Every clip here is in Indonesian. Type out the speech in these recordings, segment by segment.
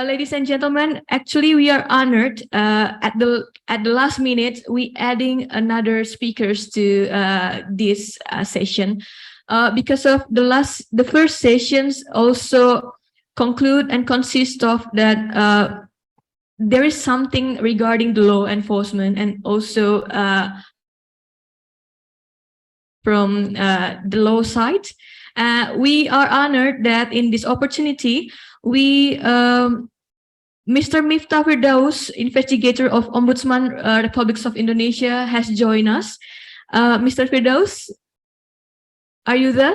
Ladies and gentlemen, actually we are honored at the last minute we adding another speakers to this session because of the first sessions also conclude and consist of that there is something regarding the law enforcement and also from the law side. We are honored that in this opportunity we Mr. Miftah Firdaus, investigator of Ombudsman Republic of Indonesia, has joined us. Mr. Firdaus, are you there?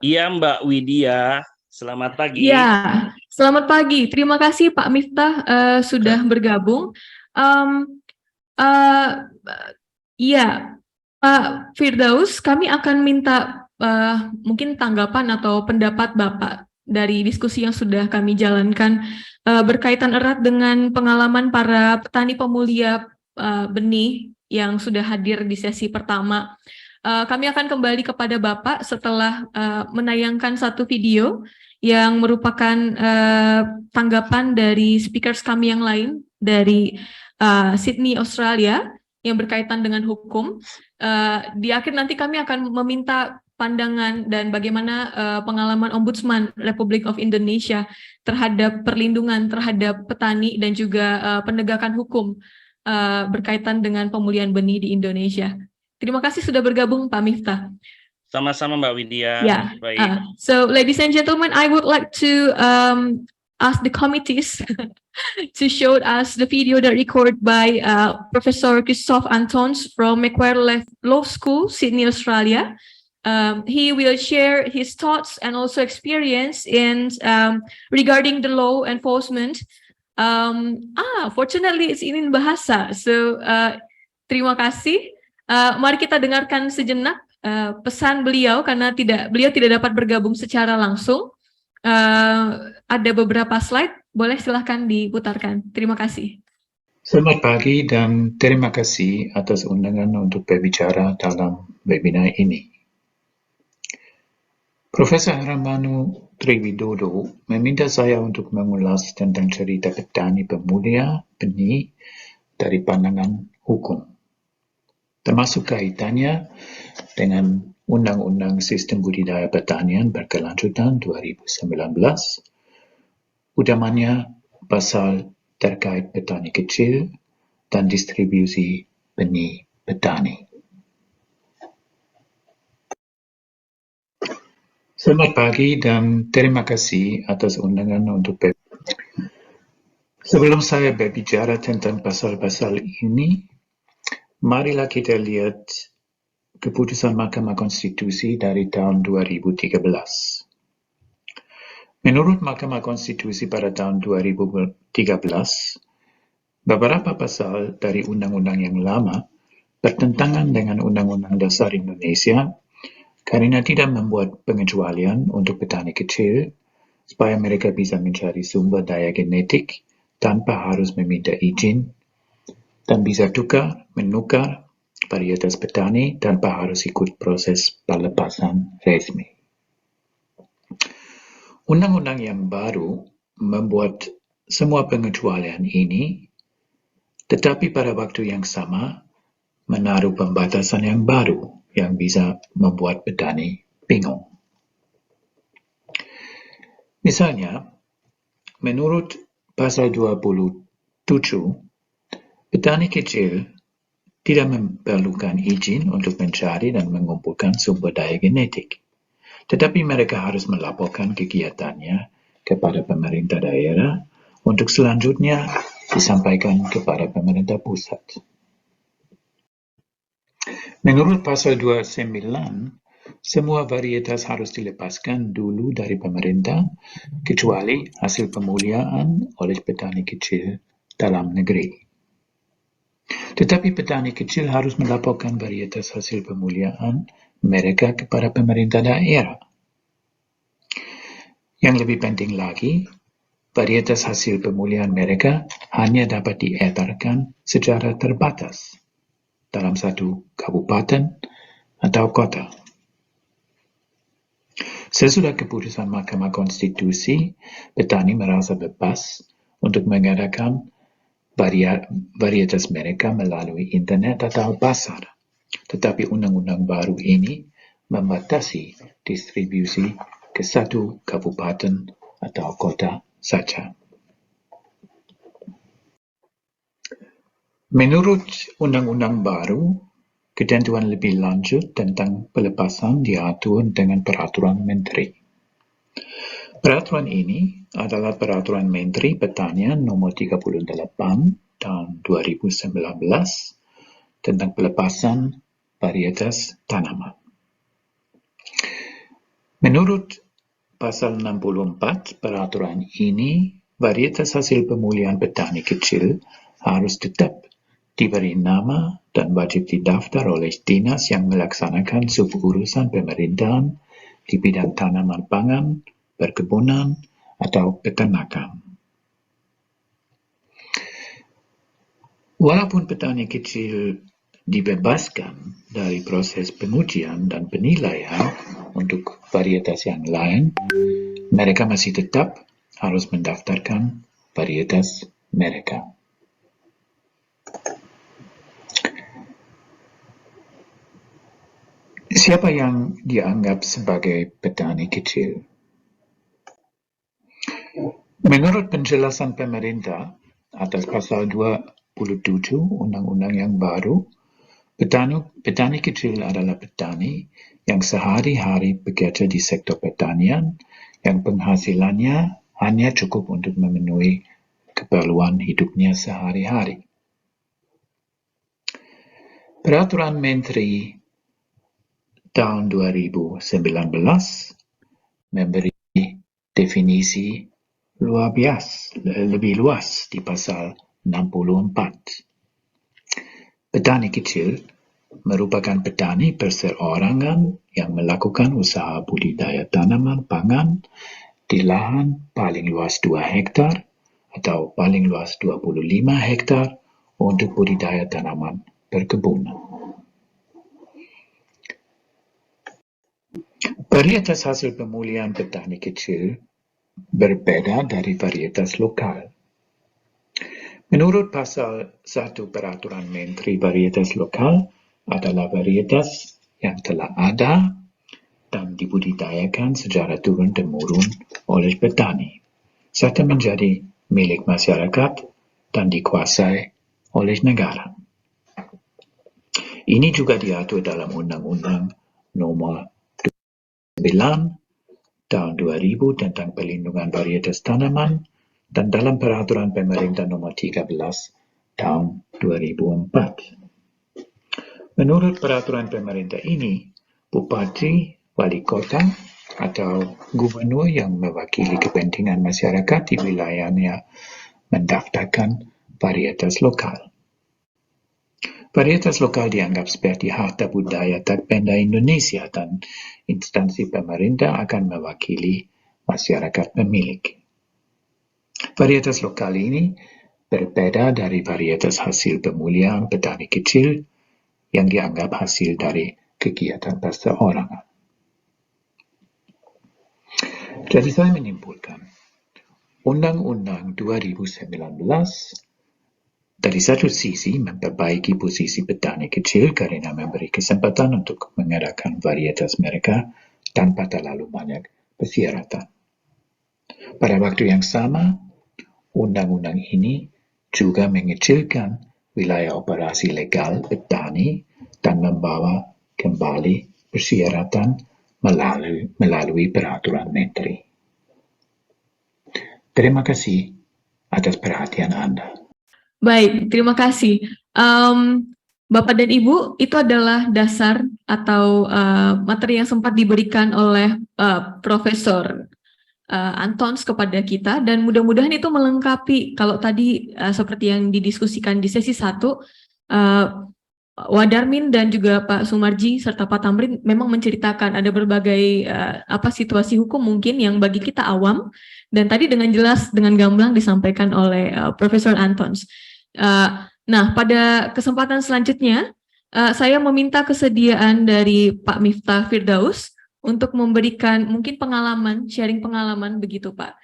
Iya, Mbak Widya. Selamat pagi. Ya, selamat pagi. Terima kasih Pak Miftah sudah bergabung. Ya, Pak Firdaus, kami akan minta mungkin tanggapan atau pendapat Bapak dari diskusi yang sudah kami jalankan berkaitan erat dengan pengalaman para petani pemulia benih yang sudah hadir di sesi pertama. Kami akan kembali kepada Bapak setelah menayangkan satu video yang merupakan tanggapan dari speakers kami yang lain dari Sydney, Australia, yang berkaitan dengan hukum. Di akhir nanti kami akan meminta pandangan dan bagaimana pengalaman Ombudsman Republik of Indonesia terhadap perlindungan terhadap petani dan juga penegakan hukum berkaitan dengan pemulihan benih di Indonesia. Terima kasih sudah bergabung Pak Miftah. Sama-sama Mbak Widya. Yeah. Baik. So, ladies and gentlemen, I would like to ask the committees to show us the video that recorded by Professor Christophe Antons from Macquarie Law School, Sydney, Australia. He will share his thoughts and also experience in regarding the law enforcement. Fortunately it's in bahasa. So terima kasih. Mari kita dengarkan sejenak pesan beliau karena beliau tidak dapat bergabung secara langsung. Ada beberapa slide, boleh silahkan diputarkan. Terima kasih. Selamat pagi dan terima kasih atas undangan untuk berbicara dalam webinar ini. Profesor Ramanu Triwidodo meminta saya untuk mengulas tentang cerita petani pemulia benih dari pandangan hukum, termasuk kaitannya dengan Undang-Undang Sistem Budidaya Pertanian Berkelanjutan 2019, utamanya pasal terkait petani kecil dan distribusi benih petani. Selamat pagi dan terima kasih atas undangan untuk Sebelum saya berbicara tentang pasal-pasal ini, marilah kita lihat keputusan Mahkamah Konstitusi dari tahun 2013. Menurut Mahkamah Konstitusi pada tahun 2013, beberapa pasal dari undang-undang yang lama bertentangan dengan Undang-Undang Dasar Indonesia karena tidak membuat pengecualian untuk petani kecil supaya mereka bisa mencari sumber daya genetik tanpa harus meminta izin dan bisa menukar varietas petani tanpa harus ikut proses pelepasan resmi. Undang-undang yang baru membuat semua pengecualian ini, tetapi pada waktu yang sama menaruh pembatasan yang baru yang bisa membuat petani bingung. Misalnya, menurut pasal 27, petani kecil tidak memerlukan izin untuk mencari dan mengumpulkan sumber daya genetik. Tetapi mereka harus melaporkan kegiatannya kepada pemerintah daerah untuk selanjutnya disampaikan kepada pemerintah pusat. Menurut pasal 29, semua varietas harus dilepaskan dulu dari pemerintah kecuali hasil pemuliaan oleh petani kecil dalam negeri. Tetapi petani kecil harus melaporkan varietas hasil pemuliaan mereka kepada pemerintah daerah. Yang lebih penting lagi, varietas hasil pemuliaan mereka hanya dapat diedarkan secara terbatas dalam satu kabupaten atau kota. Sesudah keputusan Mahkamah Konstitusi, petani merasa bebas untuk mengadakan varietas mereka melalui internet atau pasar. Tetapi undang-undang baru ini membatasi distribusi ke satu kabupaten atau kota saja. Menurut undang-undang baru, ketentuan lebih lanjut tentang pelepasan diatur dengan Peraturan Menteri. Peraturan ini adalah Peraturan Menteri Pertanian Nomor 38 tahun 2019 tentang pelepasan varietas tanaman. Menurut Pasal 64 peraturan ini, varietas hasil pemulihan petani kecil harus tetap diberi nama dan wajib didaftar oleh dinas yang melaksanakan suburusan pemerintahan di bidang tanaman pangan, perkebunan, atau peternakan. Walaupun petani kecil dibebaskan dari proses pengujian dan penilaian untuk varietas yang lain, mereka masih tetap harus mendaftarkan varietas mereka. Siapa yang dianggap sebagai petani kecil? Menurut penjelasan pemerintah atas pasal 27 undang-undang yang baru, petani kecil adalah petani yang sehari-hari bekerja di sektor pertanian yang penghasilannya hanya cukup untuk memenuhi keperluan hidupnya sehari-hari. Peraturan Menteri tahun 2019 memberi definisi lebih luas di pasal 64. Petani kecil merupakan petani perseorangan yang melakukan usaha budidaya tanaman pangan di lahan paling luas 2 hektar atau paling luas 25 hektar untuk budidaya tanaman perkebunan. Varietas hasil pemulihan petani kecil berbeda dari varietas lokal. Menurut Pasal 1 Peraturan Menteri, varietas lokal adalah varietas yang telah ada dan dibudidayakan secara turun-temurun oleh petani, serta menjadi milik masyarakat dan dikuasai oleh negara. Ini juga diatur dalam Undang-Undang Nomor 9 tahun 2000 tentang pelindungan varietas tanaman dan dalam Peraturan Pemerintah Nomor 13 tahun 2004. Menurut peraturan pemerintah ini, bupati, wali kota, atau gubernur yang mewakili kepentingan masyarakat di wilayahnya mendaftarkan varietas lokal. Varietas lokal dianggap seperti harta budaya terpendek Indonesia dan instansi pemerintah akan mewakili masyarakat pemilik. Varietas lokal ini berbeda dari varietas hasil pemulihan petani kecil yang dianggap hasil dari kegiatan perseorangan. Jadi saya menyimpulkan, Undang-Undang 2019 dari satu sisi memperbaiki posisi petani kecil karena memberi kesempatan untuk mengadakan varietas mereka tanpa terlalu banyak persyaratan. Pada waktu yang sama, undang-undang ini juga mengecilkan wilayah operasi legal petani dan membawa kembali persyaratan melalui peraturan menteri. Terima kasih atas perhatian Anda. Baik, terima kasih. Bapak dan Ibu, itu adalah dasar atau materi yang sempat diberikan oleh Profesor Antons kepada kita, dan mudah-mudahan itu melengkapi. Kalau tadi seperti yang didiskusikan di sesi 1, Wadarmin dan juga Pak Sumarji serta Pak Tamrin memang menceritakan ada berbagai situasi hukum mungkin yang bagi kita awam, dan tadi dengan jelas, dengan gamblang disampaikan oleh Profesor Antons. Nah, pada kesempatan selanjutnya, saya meminta kesediaan dari Pak Miftah Firdaus untuk memberikan mungkin pengalaman, sharing pengalaman begitu Pak,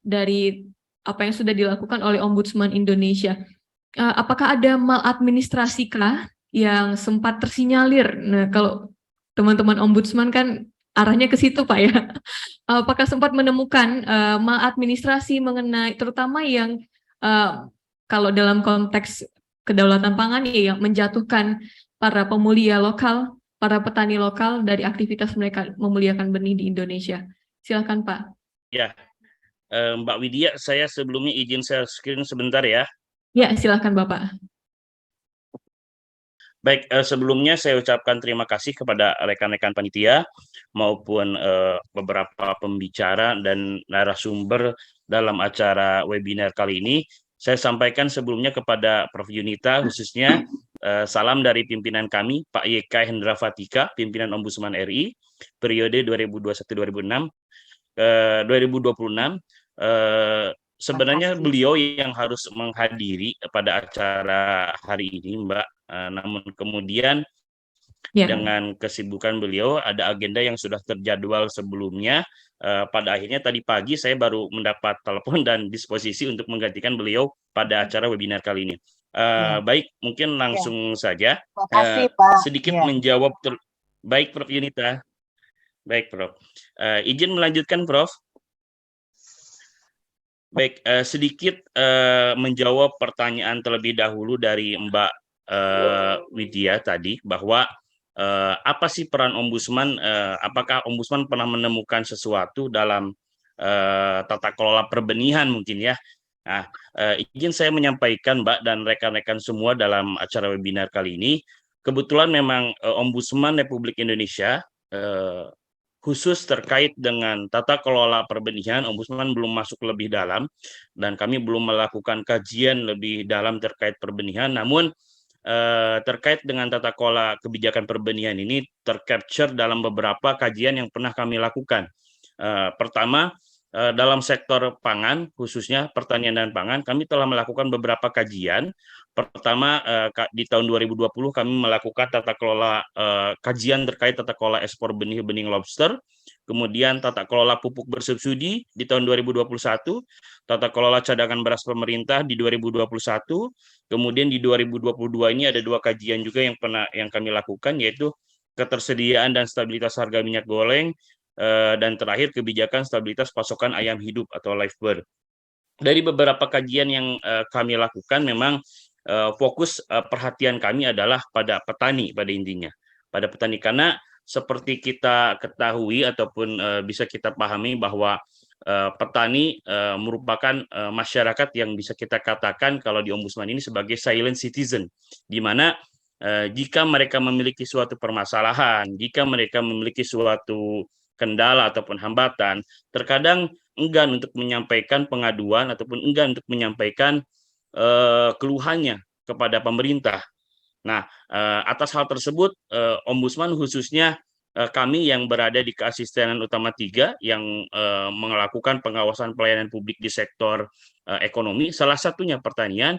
dari apa yang sudah dilakukan oleh Ombudsman Indonesia. Apakah ada maladministrasi kah yang sempat tersinyalir? Nah, kalau teman-teman Ombudsman kan arahnya ke situ Pak ya. Apakah sempat menemukan maladministrasi mengenai terutama yang kalau dalam konteks kedaulatan pangan ya yang menjatuhkan para pemulia lokal, para petani lokal dari aktivitas mereka memuliakan benih di Indonesia. Silakan Pak. Ya, Mbak Widya, saya sebelumnya izin share screen sebentar ya. Ya, silakan Bapak. Baik, sebelumnya saya ucapkan terima kasih kepada rekan-rekan panitia maupun beberapa pembicara dan narasumber dalam acara webinar kali ini. Saya sampaikan sebelumnya kepada Prof. Yunita khususnya salam dari pimpinan kami, Pak YK Hendra Fatika, pimpinan Ombudsman RI, periode 2021-2026. Sebenarnya beliau yang harus menghadiri pada acara hari ini, Mbak. Namun kemudian dengan kesibukan beliau, ada agenda yang sudah terjadwal sebelumnya. Pada akhirnya tadi pagi saya baru mendapat telepon dan disposisi untuk menggantikan beliau pada acara webinar kali ini. Baik, mungkin langsung saja. Makasih, Pak. Sedikit menjawab. Baik, Prof. Yunita. Baik, Prof. Izin melanjutkan, Prof. Baik, sedikit menjawab pertanyaan terlebih dahulu dari Mbak Widya tadi, bahwa apa sih peran Ombudsman, apakah Ombudsman pernah menemukan sesuatu dalam tata kelola perbenihan mungkin ya. Nah, izin saya menyampaikan Mbak dan rekan-rekan semua dalam acara webinar kali ini, kebetulan memang Ombudsman Republik Indonesia khusus terkait dengan tata kelola perbenihan, Ombudsman belum masuk lebih dalam dan kami belum melakukan kajian lebih dalam terkait perbenihan. Namun terkait dengan tata kelola kebijakan perbenihan ini tercapture dalam beberapa kajian yang pernah kami lakukan. Pertama, dalam sektor pangan, khususnya pertanian dan pangan, kami telah melakukan beberapa kajian. Pertama, di tahun 2020 kami melakukan tata kelola kajian terkait tata kelola ekspor benih-benih lobster, kemudian tata kelola pupuk bersubsidi di tahun 2021, tata kelola cadangan beras pemerintah di 2021, kemudian di 2022 ini ada 2 kajian juga yang kami lakukan, yaitu ketersediaan dan stabilitas harga minyak goreng, dan terakhir kebijakan stabilitas pasokan ayam hidup atau live bird. Dari beberapa kajian yang kami lakukan, memang fokus perhatian kami adalah pada petani pada intinya, pada petani, karena seperti kita ketahui ataupun bisa kita pahami bahwa petani merupakan masyarakat yang bisa kita katakan kalau di Ombudsman ini sebagai silent citizen, di mana jika mereka memiliki suatu permasalahan, jika mereka memiliki suatu kendala ataupun hambatan, terkadang enggan untuk menyampaikan pengaduan ataupun enggan untuk menyampaikan keluhannya kepada pemerintah. Nah, atas hal tersebut, Ombudsman khususnya kami yang berada di Keasistenan Utama 3 yang melakukan pengawasan pelayanan publik di sektor ekonomi, salah satunya pertanian,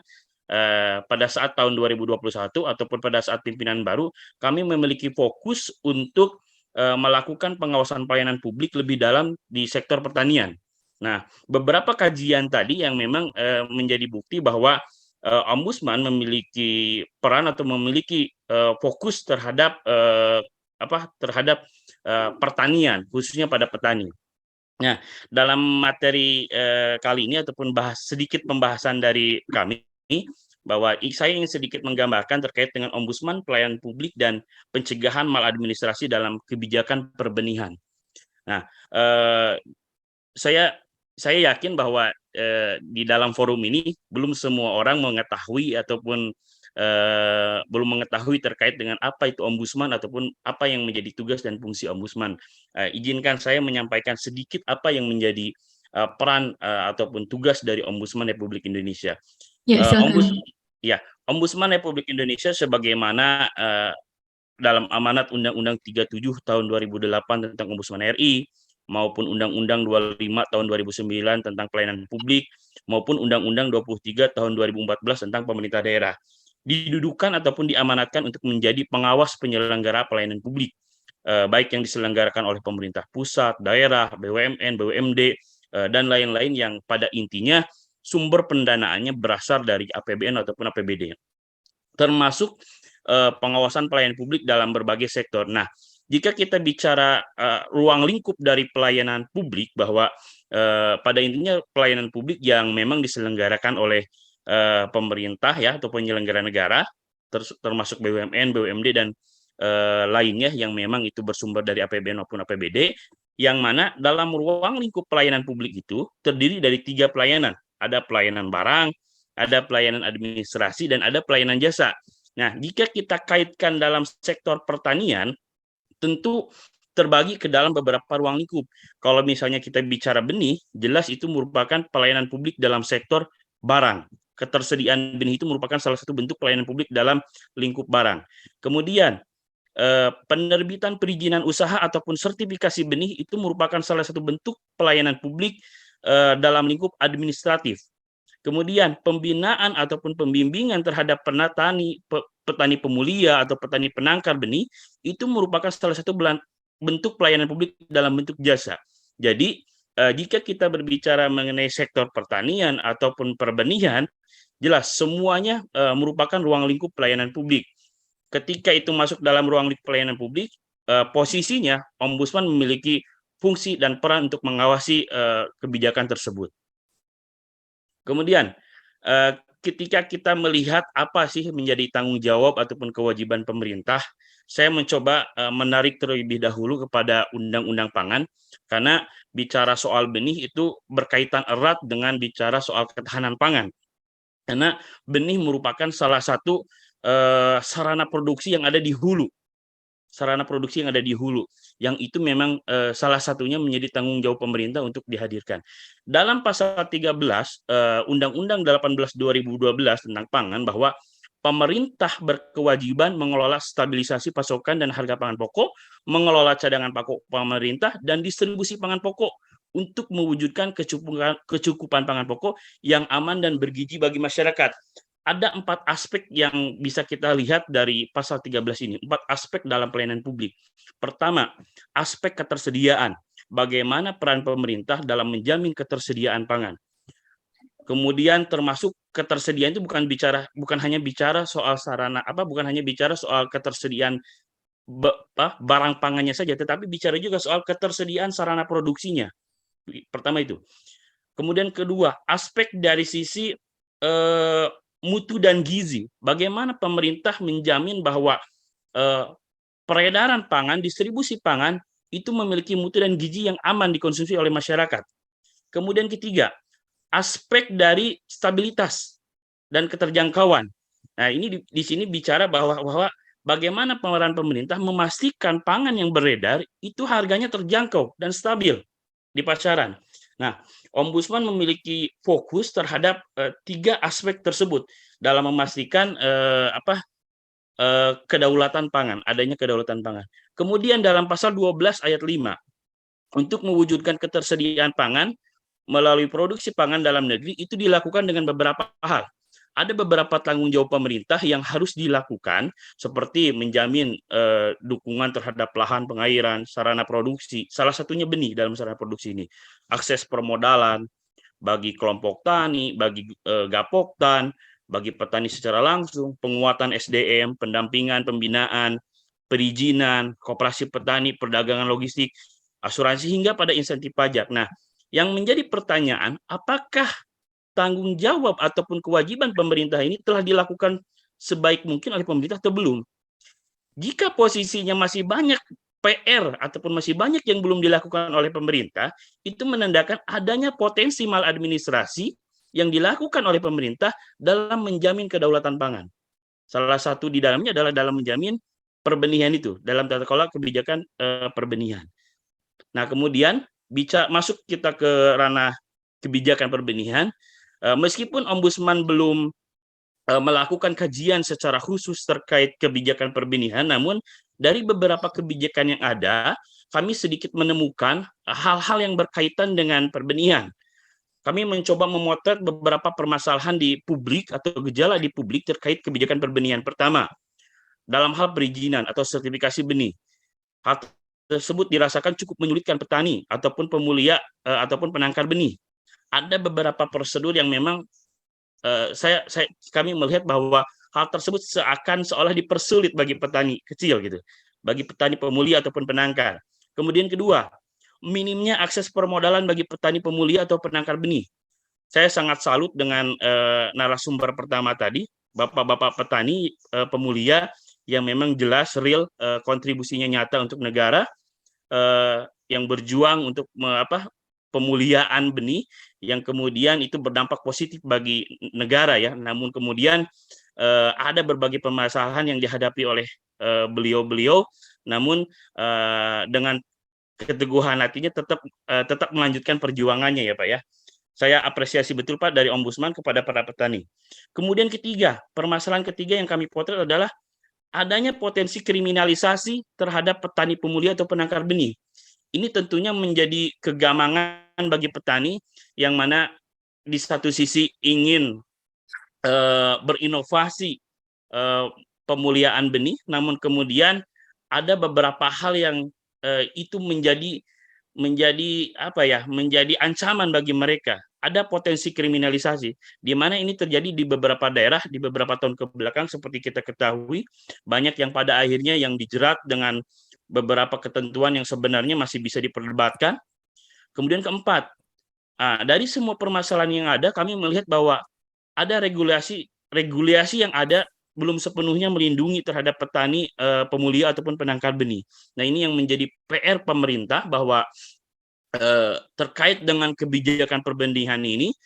pada saat tahun 2021 ataupun pada saat pimpinan baru, kami memiliki fokus untuk melakukan pengawasan pelayanan publik lebih dalam di sektor pertanian. Nah, beberapa kajian tadi yang memang menjadi bukti bahwa Ombudsman memiliki peran atau memiliki fokus terhadap pertanian, khususnya pada petani. Nah, dalam materi kali ini ataupun sedikit pembahasan dari kami, bahwa saya ingin sedikit menggambarkan terkait dengan Ombudsman, pelayanan publik, dan pencegahan maladministrasi dalam kebijakan perbenihan. Nah, saya yakin bahwa di dalam forum ini belum semua orang mengetahui ataupun belum mengetahui terkait dengan apa itu Ombudsman ataupun apa yang menjadi tugas dan fungsi Ombudsman. Izinkan saya menyampaikan sedikit apa yang menjadi peran ataupun tugas dari Ombudsman Republik Indonesia. Ombudsman Republik Indonesia sebagaimana dalam amanat Undang-Undang 37 tahun 2008 tentang Ombudsman RI, maupun Undang-Undang 25 tahun 2009 tentang pelayanan publik, maupun Undang-Undang 23 tahun 2014 tentang pemerintah daerah, didudukan ataupun diamanatkan untuk menjadi pengawas penyelenggara pelayanan publik. baik yang diselenggarakan oleh pemerintah pusat, daerah, BUMN, BUMD, dan lain-lain yang pada intinya sumber pendanaannya berasal dari APBN ataupun APBD, termasuk pengawasan pelayanan publik dalam berbagai sektor. Nah, jika kita bicara ruang lingkup dari pelayanan publik, bahwa pada intinya pelayanan publik yang memang diselenggarakan oleh pemerintah ya atau penyelenggara negara, termasuk BUMN, BUMD dan lainnya yang memang itu bersumber dari APBN maupun APBD, yang mana dalam ruang lingkup pelayanan publik itu terdiri dari 3 pelayanan. Ada pelayanan barang, ada pelayanan administrasi, dan ada pelayanan jasa. Nah, jika kita kaitkan dalam sektor pertanian, tentu terbagi ke dalam beberapa ruang lingkup. Kalau misalnya kita bicara benih, jelas itu merupakan pelayanan publik dalam sektor barang. Ketersediaan benih itu merupakan salah satu bentuk pelayanan publik dalam lingkup barang. Kemudian, penerbitan perizinan usaha ataupun sertifikasi benih itu merupakan salah satu bentuk pelayanan publik dalam lingkup administratif. Kemudian pembinaan ataupun pembimbingan terhadap petani pemulia atau petani penangkar benih itu merupakan salah satu bentuk pelayanan publik dalam bentuk jasa. Jadi jika kita berbicara mengenai sektor pertanian ataupun perbenihan, jelas semuanya merupakan ruang lingkup pelayanan publik. Ketika itu masuk dalam ruang lingkup pelayanan publik, posisinya Ombudsman memiliki fungsi dan peran untuk mengawasi kebijakan tersebut. Kemudian, ketika kita melihat apa sih menjadi tanggung jawab ataupun kewajiban pemerintah, saya mencoba menarik terlebih dahulu kepada Undang-Undang Pangan, karena bicara soal benih itu berkaitan erat dengan bicara soal ketahanan pangan. Karena benih merupakan salah satu sarana produksi yang ada di hulu. Sarana produksi yang ada di hulu, yang itu memang salah satunya menjadi tanggung jawab pemerintah untuk dihadirkan. Dalam pasal 13 Undang-Undang 18 2012 tentang pangan, bahwa pemerintah berkewajiban mengelola stabilisasi pasokan dan harga pangan pokok, mengelola cadangan pokok pemerintah, dan distribusi pangan pokok untuk mewujudkan kecukupan pangan pokok yang aman dan bergizi bagi masyarakat. Ada 4 aspek yang bisa kita lihat dari pasal 13 ini, 4 aspek dalam pelayanan publik. Pertama, aspek ketersediaan. Bagaimana peran pemerintah dalam menjamin ketersediaan pangan. Kemudian termasuk ketersediaan itu bukan hanya bicara soal sarana bukan hanya bicara soal ketersediaan barang pangannya saja, tetapi bicara juga soal ketersediaan sarana produksinya. Pertama itu. Kemudian kedua, aspek dari sisi mutu dan gizi. Bagaimana pemerintah menjamin bahwa peredaran pangan, distribusi pangan itu memiliki mutu dan gizi yang aman dikonsumsi oleh masyarakat. Kemudian ketiga, aspek dari stabilitas dan keterjangkauan. Nah, ini di sini bicara bahwa bagaimana peran pemerintah memastikan pangan yang beredar itu harganya terjangkau dan stabil di pasaran. Nah, Ombudsman memiliki fokus terhadap 3 aspek tersebut dalam memastikan kedaulatan pangan, adanya kedaulatan pangan. Kemudian dalam pasal 12 ayat 5, untuk mewujudkan ketersediaan pangan melalui produksi pangan dalam negeri itu dilakukan dengan beberapa hal. Ada beberapa tanggung jawab pemerintah yang harus dilakukan, seperti menjamin dukungan terhadap lahan pengairan, sarana produksi, salah satunya benih dalam sarana produksi ini, akses permodalan bagi kelompok tani, bagi gapoktan, bagi petani secara langsung, penguatan SDM, pendampingan, pembinaan, perizinan, koperasi petani, perdagangan logistik, asuransi, hingga pada insentif pajak. Nah, yang menjadi pertanyaan, apakah tanggung jawab ataupun kewajiban pemerintah ini telah dilakukan sebaik mungkin oleh pemerintah atau belum? Jika posisinya masih banyak PR ataupun masih banyak yang belum dilakukan oleh pemerintah, itu menandakan adanya potensi maladministrasi yang dilakukan oleh pemerintah dalam menjamin kedaulatan pangan. Salah satu di dalamnya adalah dalam menjamin perbenihan itu, dalam tata kelola kebijakan perbenihan. Nah, kemudian masuk kita ke ranah kebijakan perbenihan. Meskipun Ombudsman belum melakukan kajian secara khusus terkait kebijakan perbenihan, namun dari beberapa kebijakan yang ada, kami sedikit menemukan hal-hal yang berkaitan dengan perbenihan. Kami mencoba memotret beberapa permasalahan di publik atau gejala di publik terkait kebijakan perbenihan. Pertama, dalam hal perizinan atau sertifikasi benih. Hal tersebut dirasakan cukup menyulitkan petani ataupun pemulia ataupun penangkar benih. Ada beberapa prosedur yang memang kami melihat bahwa hal tersebut seolah dipersulit bagi petani kecil gitu, bagi petani pemulia ataupun penangkar. Kemudian kedua, minimnya akses permodalan bagi petani pemulia atau penangkar benih. Saya sangat salut dengan narasumber pertama tadi, bapak-bapak petani pemulia yang memang jelas real kontribusinya nyata untuk negara, yang berjuang untuk pemuliaan benih yang kemudian itu berdampak positif bagi negara ya. Namun kemudian ada berbagai permasalahan yang dihadapi oleh beliau-beliau, namun dengan keteguhan hatinya tetap melanjutkan perjuangannya ya Pak ya. Saya apresiasi betul Pak dari Ombudsman kepada para petani. Kemudian ketiga, permasalahan ketiga yang kami potret adalah adanya potensi kriminalisasi terhadap petani pemulia atau penangkar benih. Ini tentunya menjadi kegamangan bagi petani yang mana di satu sisi ingin berinovasi pemuliaan benih, namun kemudian ada beberapa hal yang itu menjadi ancaman bagi mereka. Ada potensi kriminalisasi, di mana ini terjadi di beberapa daerah, di beberapa tahun kebelakang seperti kita ketahui, banyak yang pada akhirnya yang dijerat dengan beberapa ketentuan yang sebenarnya masih bisa diperdebatkan. Kemudian keempat, dari semua permasalahan yang ada, kami melihat bahwa ada regulasi yang ada belum sepenuhnya melindungi terhadap petani pemulia ataupun penangkar benih. Nah, ini yang menjadi PR pemerintah bahwa terkait dengan kebijakan perbenihan ini,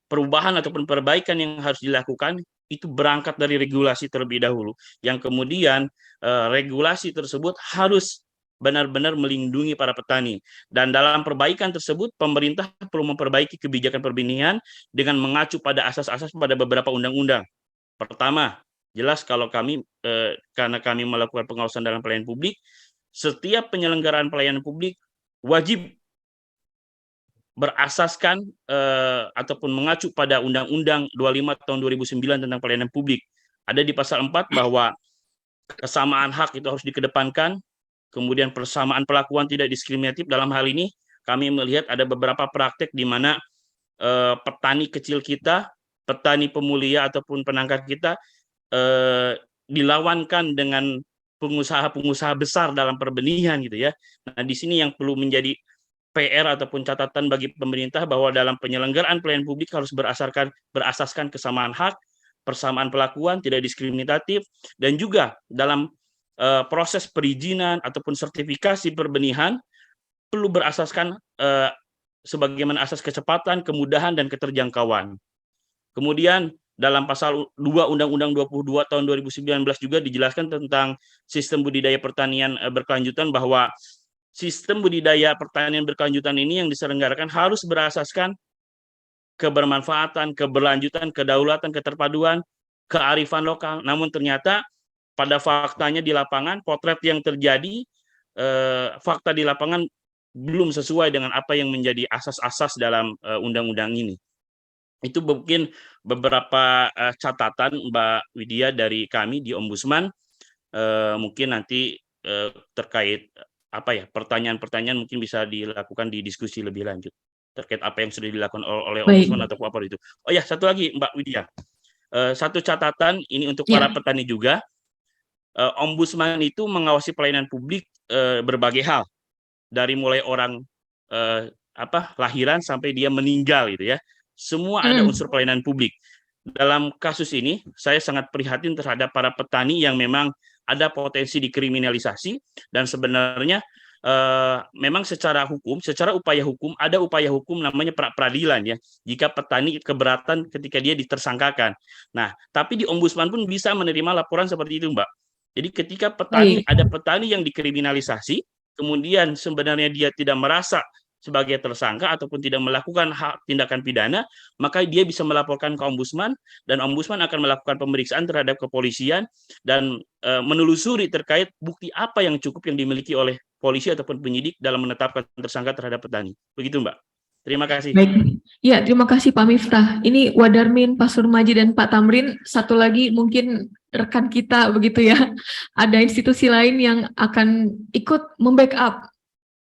perubahan ataupun perbaikan yang harus dilakukan itu berangkat dari regulasi terlebih dahulu, yang kemudian regulasi tersebut harus benar-benar melindungi para petani. Dan dalam perbaikan tersebut, pemerintah perlu memperbaiki kebijakan perbenihan dengan mengacu pada asas-asas pada beberapa undang-undang. Pertama, jelas kalau kami, karena kami melakukan pengawasan dalam pelayanan publik, setiap penyelenggaraan pelayanan publik wajib berasaskan ataupun mengacu pada Undang-Undang 25 tahun 2009 tentang pelayanan publik. Ada di pasal 4 bahwa kesamaan hak itu harus dikedepankan, kemudian persamaan perlakuan tidak diskriminatif. Dalam hal ini kami melihat ada beberapa praktek di mana petani kecil kita, petani pemulia ataupun penangkar kita dilawankan dengan pengusaha-pengusaha besar dalam perbenihan gitu ya. Nah, di sini yang perlu menjadi PR ataupun catatan bagi pemerintah bahwa dalam penyelenggaraan pelayanan publik harus berasaskan kesamaan hak, persamaan perlakuan, tidak diskriminatif, dan juga dalam proses perizinan ataupun sertifikasi perbenihan perlu berasaskan sebagaimana asas kecepatan, kemudahan, dan keterjangkauan. Kemudian dalam pasal 2 Undang-Undang 22 tahun 2019 juga dijelaskan tentang sistem budidaya pertanian berkelanjutan, bahwa sistem budidaya pertanian berkelanjutan ini yang diselenggarakan harus berasaskan kebermanfaatan, keberlanjutan, kedaulatan, keterpaduan, kearifan lokal. Namun ternyata pada faktanya di lapangan, potret yang terjadi, fakta di lapangan belum sesuai dengan apa yang menjadi asas-asas dalam undang-undang ini. Itu mungkin beberapa catatan Mbak Widya dari kami di Ombudsman. Mungkin nanti terkait pertanyaan-pertanyaan mungkin bisa dilakukan di diskusi lebih lanjut terkait apa yang sudah dilakukan oleh Ombudsman atau apa itu. Oh ya, satu lagi Mbak Widya, satu catatan ini untuk para petani juga. Ombudsman itu mengawasi pelayanan publik berbagai hal, dari mulai orang lahiran sampai dia meninggal gitu ya. Semua ada unsur pelayanan publik. Dalam kasus ini saya sangat prihatin terhadap para petani yang memang ada potensi dikriminalisasi, dan sebenarnya memang secara upaya hukum ada upaya hukum namanya pra-peradilan ya, jika petani keberatan ketika dia ditersangkakan. Nah, tapi di Ombudsman pun bisa menerima laporan seperti itu, Mbak. Jadi ketika ada petani yang dikriminalisasi, kemudian sebenarnya dia tidak merasa sebagai tersangka ataupun tidak melakukan tindakan pidana, maka dia bisa melaporkan ke Ombudsman, dan Ombudsman akan melakukan pemeriksaan terhadap kepolisian dan menelusuri terkait bukti apa yang cukup yang dimiliki oleh polisi ataupun penyidik dalam menetapkan tersangka terhadap petani. Begitu, Mbak. Terima kasih. Baik, ya terima kasih Pak Miftah. Ini Wadarmin, Pak Surmaji, dan Pak Tamrin. Satu lagi mungkin rekan kita begitu ya. Ada institusi lain yang akan ikut membackup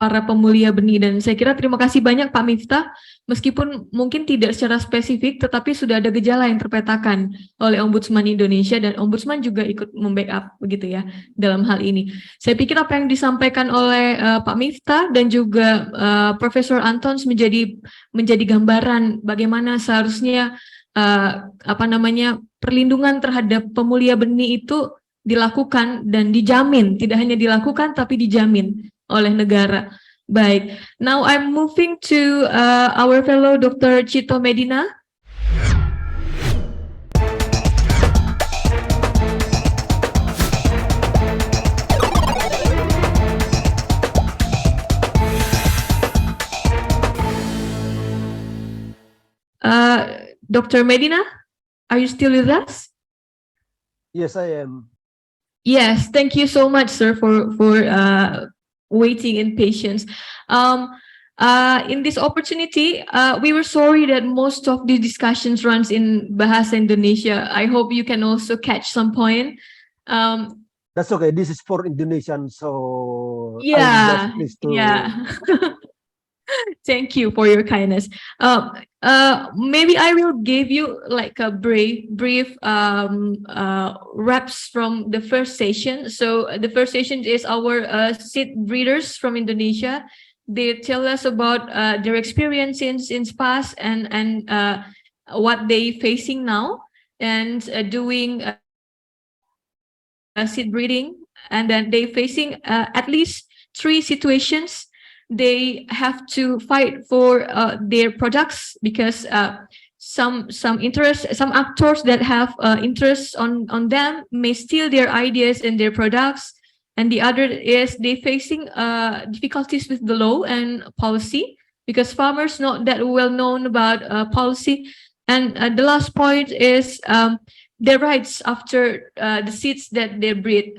para pemulia benih, dan saya kira terima kasih banyak Pak Miftah, meskipun mungkin tidak secara spesifik tetapi sudah ada gejala yang terpetakan oleh Ombudsman Indonesia, dan Ombudsman juga ikut membackup begitu ya dalam hal ini. Saya pikir apa yang disampaikan oleh Pak Miftah dan juga Profesor Antons menjadi gambaran bagaimana seharusnya perlindungan terhadap pemulia benih itu dilakukan dan dijamin, tidak hanya dilakukan tapi dijamin oleh negara. Baik, now I'm moving to our fellow Dr. Cito Medina. Dr. Medina, are you still with us? Yes, I am. Yes, thank you so much, sir, for waiting in patience. In this opportunity, we were sorry that most of the discussions runs in Bahasa Indonesia. I hope you can also catch some point. That's okay. This is for Indonesian, so Yeah, I'm just pleased to. yeah. Thank you for your kindness. Maybe I will give you like a brief reps from the first session. So the first session is our seed breeders from Indonesia. They tell us about their experience in past and what they facing now, and doing seed breeding, and then they facing at least 3 situations. They have to fight for their products because some actors that have interest on them may steal their ideas and their products, and the other is they facing difficulties with the law and policy because farmers not that well known about policy, and the last point is their rights after the seeds that they breed.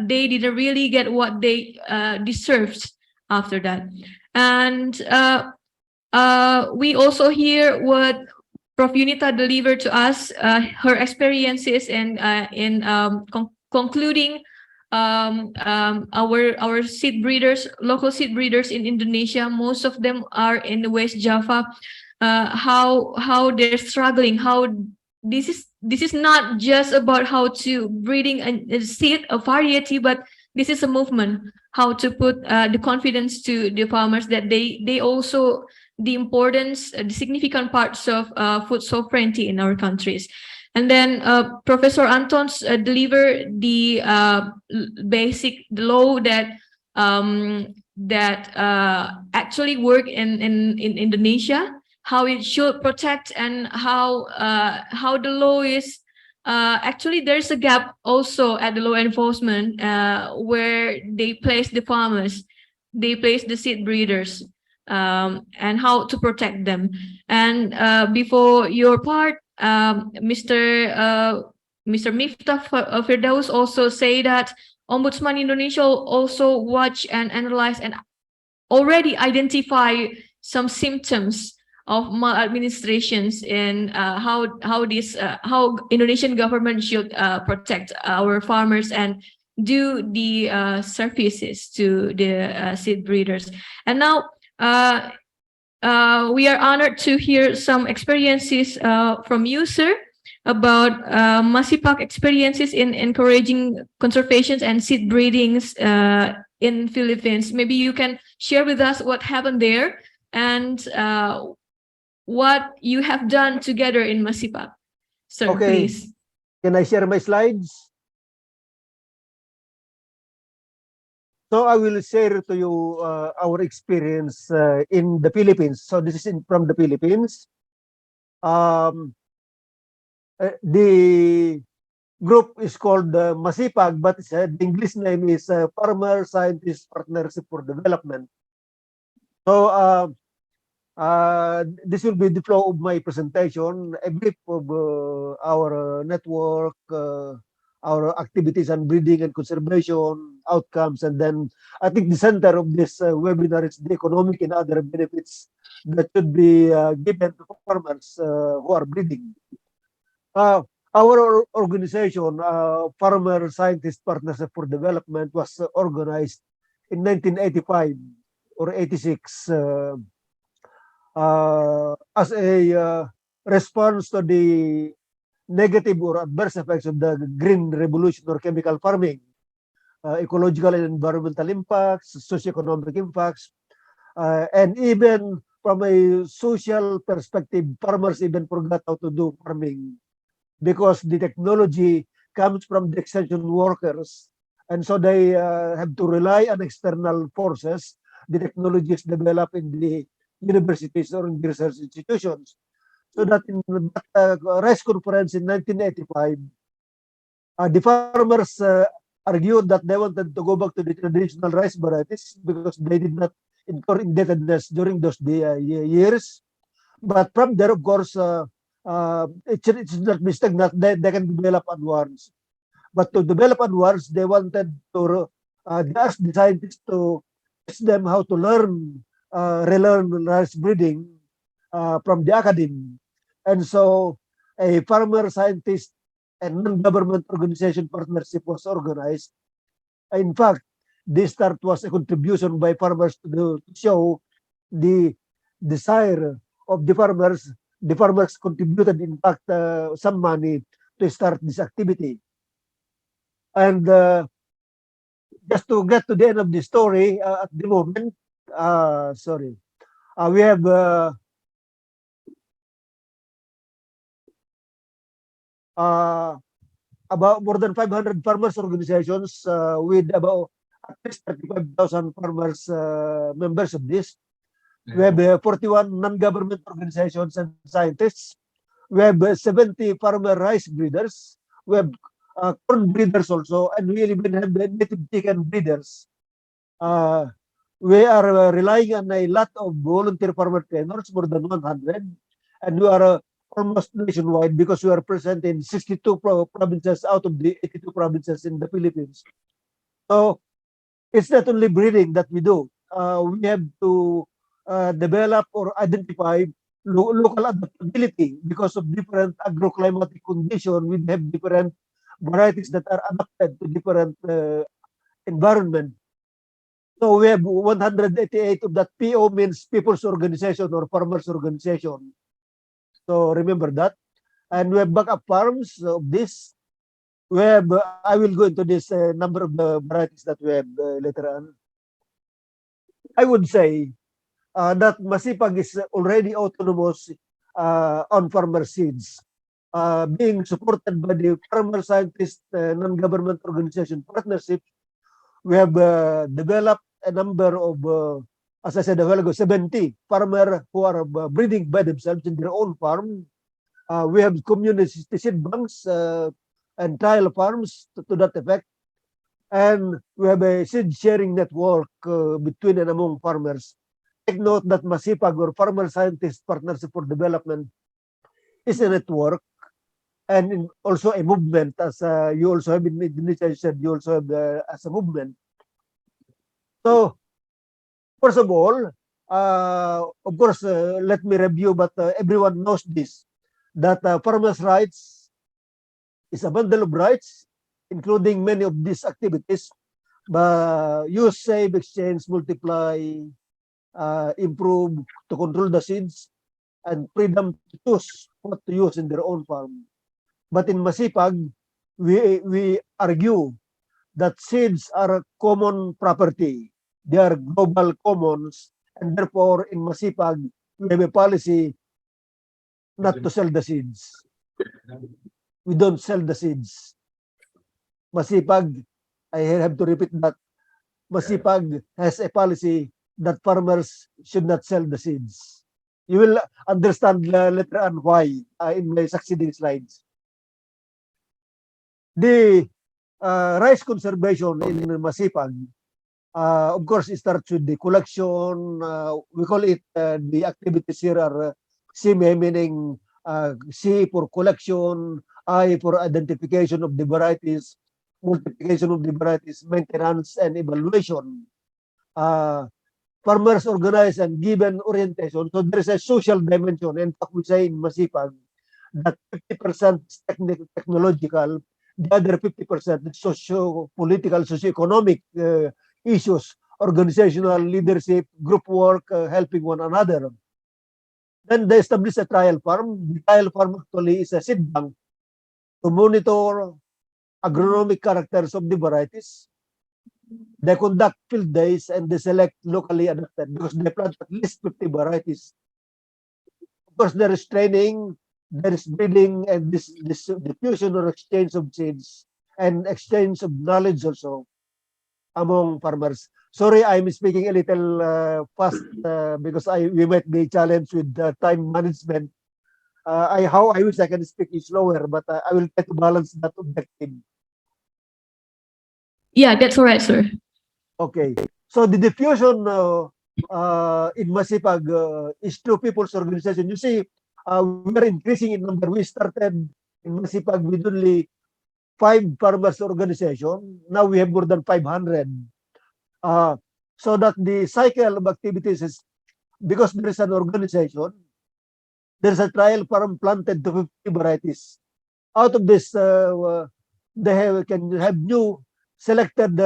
They didn't really get what they deserved after that. And we also hear what Prof. Yunita delivered to us, her experiences in concluding our seed breeders, local seed breeders in Indonesia. Most of them are in the West Java. How they're struggling. How this is not just about how to breeding a seed, a variety, but this is a movement. How to put the confidence to the farmers that they also the importance, the significant parts of food sovereignty in our countries. And then Professor Antons delivered the basic law that actually work in Indonesia, how it should protect, and how the law is actually there's a gap also at the law enforcement where they place the farmers, they place the seed breeders, and how to protect them. And before your part, Mr. Miftah Firdaus also say that Ombudsman Indonesia also watch and analyze and already identify some symptoms of maladministrations in how Indonesian government should protect our farmers and do the services to the seed breeders. And now we are honored to hear some experiences from you, sir, about Masipak experiences in encouraging conservations and seed breedings in Philippines. Maybe you can share with us what happened there and what you have done together in Masipak. Sir, Okay. please. Can I share my slides? So I will share to you our experience in the Philippines. So this is from the Philippines. The group is called Masipag, but the English name is Farmer Scientist Partnership for Development. So this will be the flow of my presentation, a brief of our network, our activities on breeding and conservation outcomes, and then I think the center of this webinar is the economic and other benefits that should be given to farmers who are breeding. Our organization, Farmer Scientist Partnership for Development, was organized in 1985 or 86 as a response to the negative or adverse effects of the green revolution or chemical farming, ecological and environmental impacts, socioeconomic impacts, and even from a social perspective, farmers even forgot how to do farming because the technology comes from the extension workers, and so they have to rely on external forces. The technology is developed in the universities or in the research institutions. So that in that rice conference in 1985, the farmers argued that they wanted to go back to the traditional rice varieties because they did not incur indebtedness during those years. But from there, of course, it should not be stagnant. They can develop onwards. But to develop onwards, they wanted to ask the scientists to teach them how to relearn rice breeding from the academy. And so a farmer scientist and non-government organization partnership was organized. In fact, this start was a contribution by farmers to show the desire of the farmers. The farmers contributed, in fact, some money to start this activity. And just to get to the end of the story, at the moment, we have about more than 500 farmers organizations with about at least 35,000 farmers members of this. We have 41 non-government organizations and scientists. We have 70 farmer rice breeders. We have corn breeders also, and we even have the native chicken breeders. We are relying on a lot of volunteer farmer trainers, more than 100, and we are almost nationwide because we are present in 62 provinces out of the 82 provinces in the Philippines. So it's not only breeding that we do. We have to develop or identify local adaptability because of different agroclimatic conditions. We have different varieties that are adapted to different environment. So we have 188 of that. PO means People's Organization or Farmers Organization. So remember that. And we have backup farms of this. We have, I will go into this number of the varieties that we have later on. I would say that Masipag is already autonomous on farmer seeds, being supported by the Farmer Scientist Non-Government Organization Partnership. We have developed a number of, as I said a while ago, 70 farmers who are breeding by themselves in their own farm. We have community seed banks and trial farms to that effect. And we have a seed sharing network between and among farmers. Take note that Masipag or Farmer Scientist Partnership for Development is a network and also a movement, as you also have in Indonesia, said you also have as a movement. So, first of all, of course, let me review, but everyone knows this, that farmers' rights is a bundle of rights, including many of these activities, but use, save, exchange, multiply, improve, to control the seeds, and freedom to choose what to use in their own farm. But in Masipag, we argue that seeds are common property. They are global commons, and therefore in Masipag, we have a policy not to sell the seeds. We don't sell the seeds. Masipag, I have to repeat that, Masipag has a policy that farmers should not sell the seeds. You will understand later on why in my succeeding slides. The rice conservation in Masipag, of course, it starts with the collection. We call it the activities here are C, meaning C for collection, I for identification of the varieties, multiplication of the varieties, maintenance and evaluation. farmers organize and given orientation. So there is a social dimension. In fact, we say in Masipag that 50% is technological, the other 50% is socio-political, socio-economic issues, organizational leadership, group work, helping one another. Then they establish a trial farm. The trial farm actually is a seed bank to monitor agronomic characters of the varieties. They conduct field days and they select locally adapted because they plant at least 50 varieties. Of course, there is training, there is breeding, and this diffusion or exchange of seeds and exchange of knowledge also among farmers. Sorry, I'm speaking a little fast because we might be challenged with time management. I wish I can speak slower, but I will try to balance that objective. Yeah, that's all right, sir. Okay. So the diffusion in Masipag is through people's organization. You see, we are increasing in number. We started in Masipag with only 5 farmers organization. Now we have more than 500. So that the cycle of activities is, because there is an organization, there's a trial farm planted to 50 varieties. Out of this, they can have new selected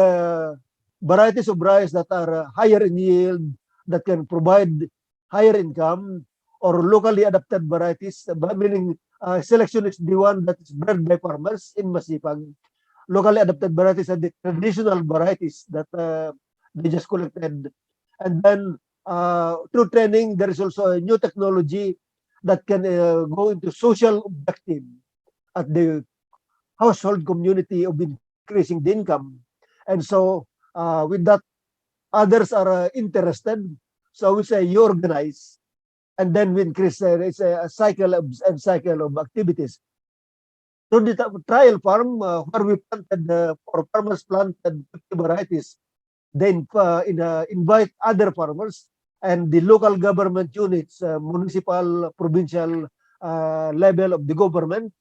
varieties of rice that are higher in yield, that can provide higher income, or locally adapted varieties, meaning selection is the one that is bred by farmers in Masipag. Locally adapted varieties are the traditional varieties that they just collected. And then through training, there is also a new technology that can go into social objective at the household community of increasing the income. And so with that, others are interested. So we say you organize, and then we increase. It's a cycle of activities. So the trial farm where we planted, or farmers planted 50 varieties, then invite other farmers and the local government units, municipal, provincial level of the government,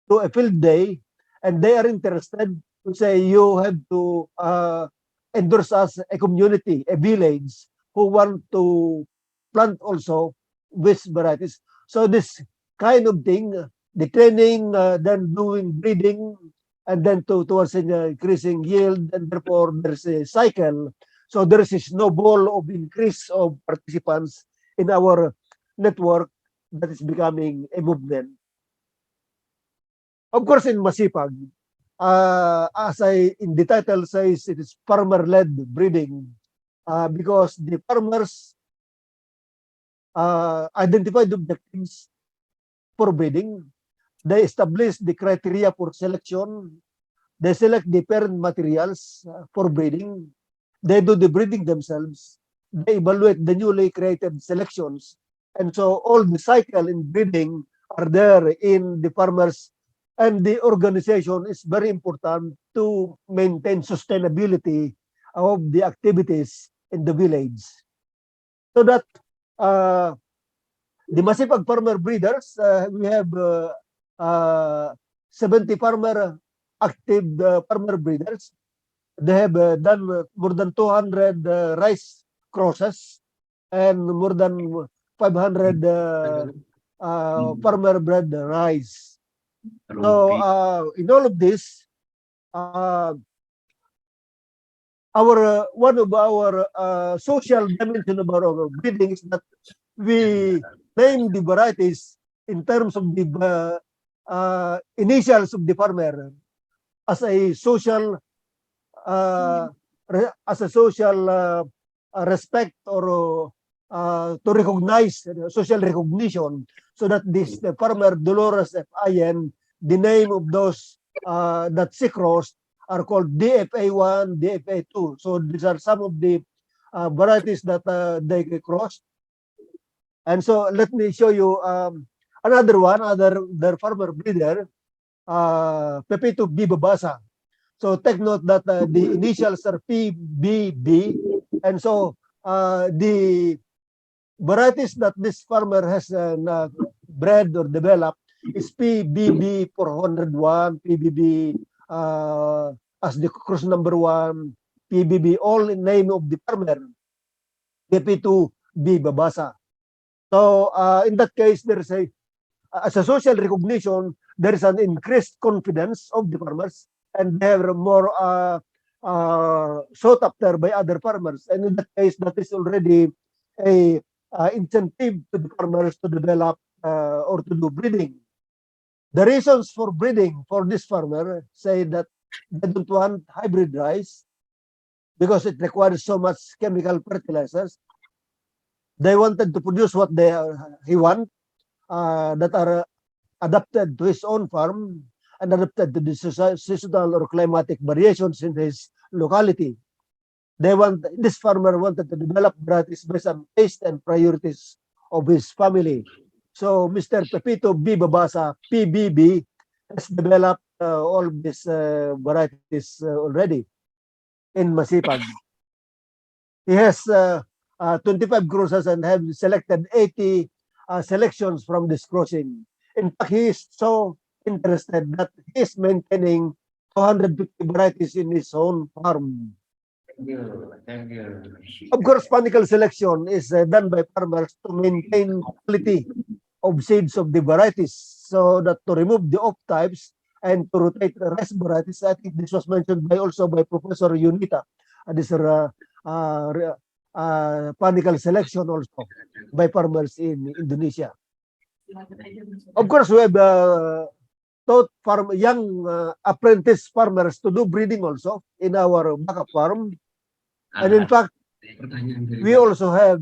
to a field day, and they are interested to say you have to endorse us a community, a village who want to plant also with varieties. So this kind of thing, the training, then doing breeding, and then towards increasing yield, and therefore there's a cycle. So there is a snowball of increase of participants in our network that is becoming a movement. Of course, in Masipag, as in the title says, it is farmer-led breeding because the farmers identify the objectives for breeding. They establish the criteria for selection. They select the parent materials for breeding. They do the breeding themselves. They evaluate the newly created selections. And so all the cycle in breeding are there in the farmers. And the organization is very important to maintain sustainability of the activities in the village. So that the Masipag farmer breeders, we have 70 farmer active farmer breeders. They have done more than 200 rice crosses and more than 500 farmer bred rice. So in all of this, one of our social dimension of our breeding is that we name the varieties in terms of the initials of the farmer as a social respect, or to recognize social recognition, so that this the farmer Dolores F.I.N., the name of those that she crossed are called DFA1, DFA2. So these are some of the varieties that they crossed. And so let me show you another farmer breeder, Pepito B. Babasa. So take note that the initials are PBB, and so the varieties that this farmer has bred or developed is PBB 401, PBB as the cross number 1, PBB, all in name of the farmer. Pepito B. Babasa. So in that case, there is as a social recognition, there is an increased confidence of the farmers, and they are more sought after by other farmers. And in that case, that is already a incentive to the farmers to develop or to do breeding. The reasons for breeding for this farmer say that they don't want hybrid rice because it requires so much chemical fertilizers. They wanted to produce what he want that are adapted to his own farm and adapted to the seasonal or climatic variations in his locality. This farmer wanted to develop varieties based on taste and priorities of his family. So Mr. Pepito B. Babasa, PBB, has developed all these varieties already in Masipag. He has 25 cruces and have selected 80 selections from this crossing. In fact, he is so interested that he is maintaining 250 varieties in his own farm. Thank you. Of course, panicle selection is done by farmers to maintain quality of seeds of the varieties, so that to remove the off types and to rotate the rest varieties. I think this was mentioned also by Professor Yunita. This panicle selection also by farmers in Indonesia. Of course, we have taught young apprentice farmers to do breeding also in our backup farm. And in fact, we also have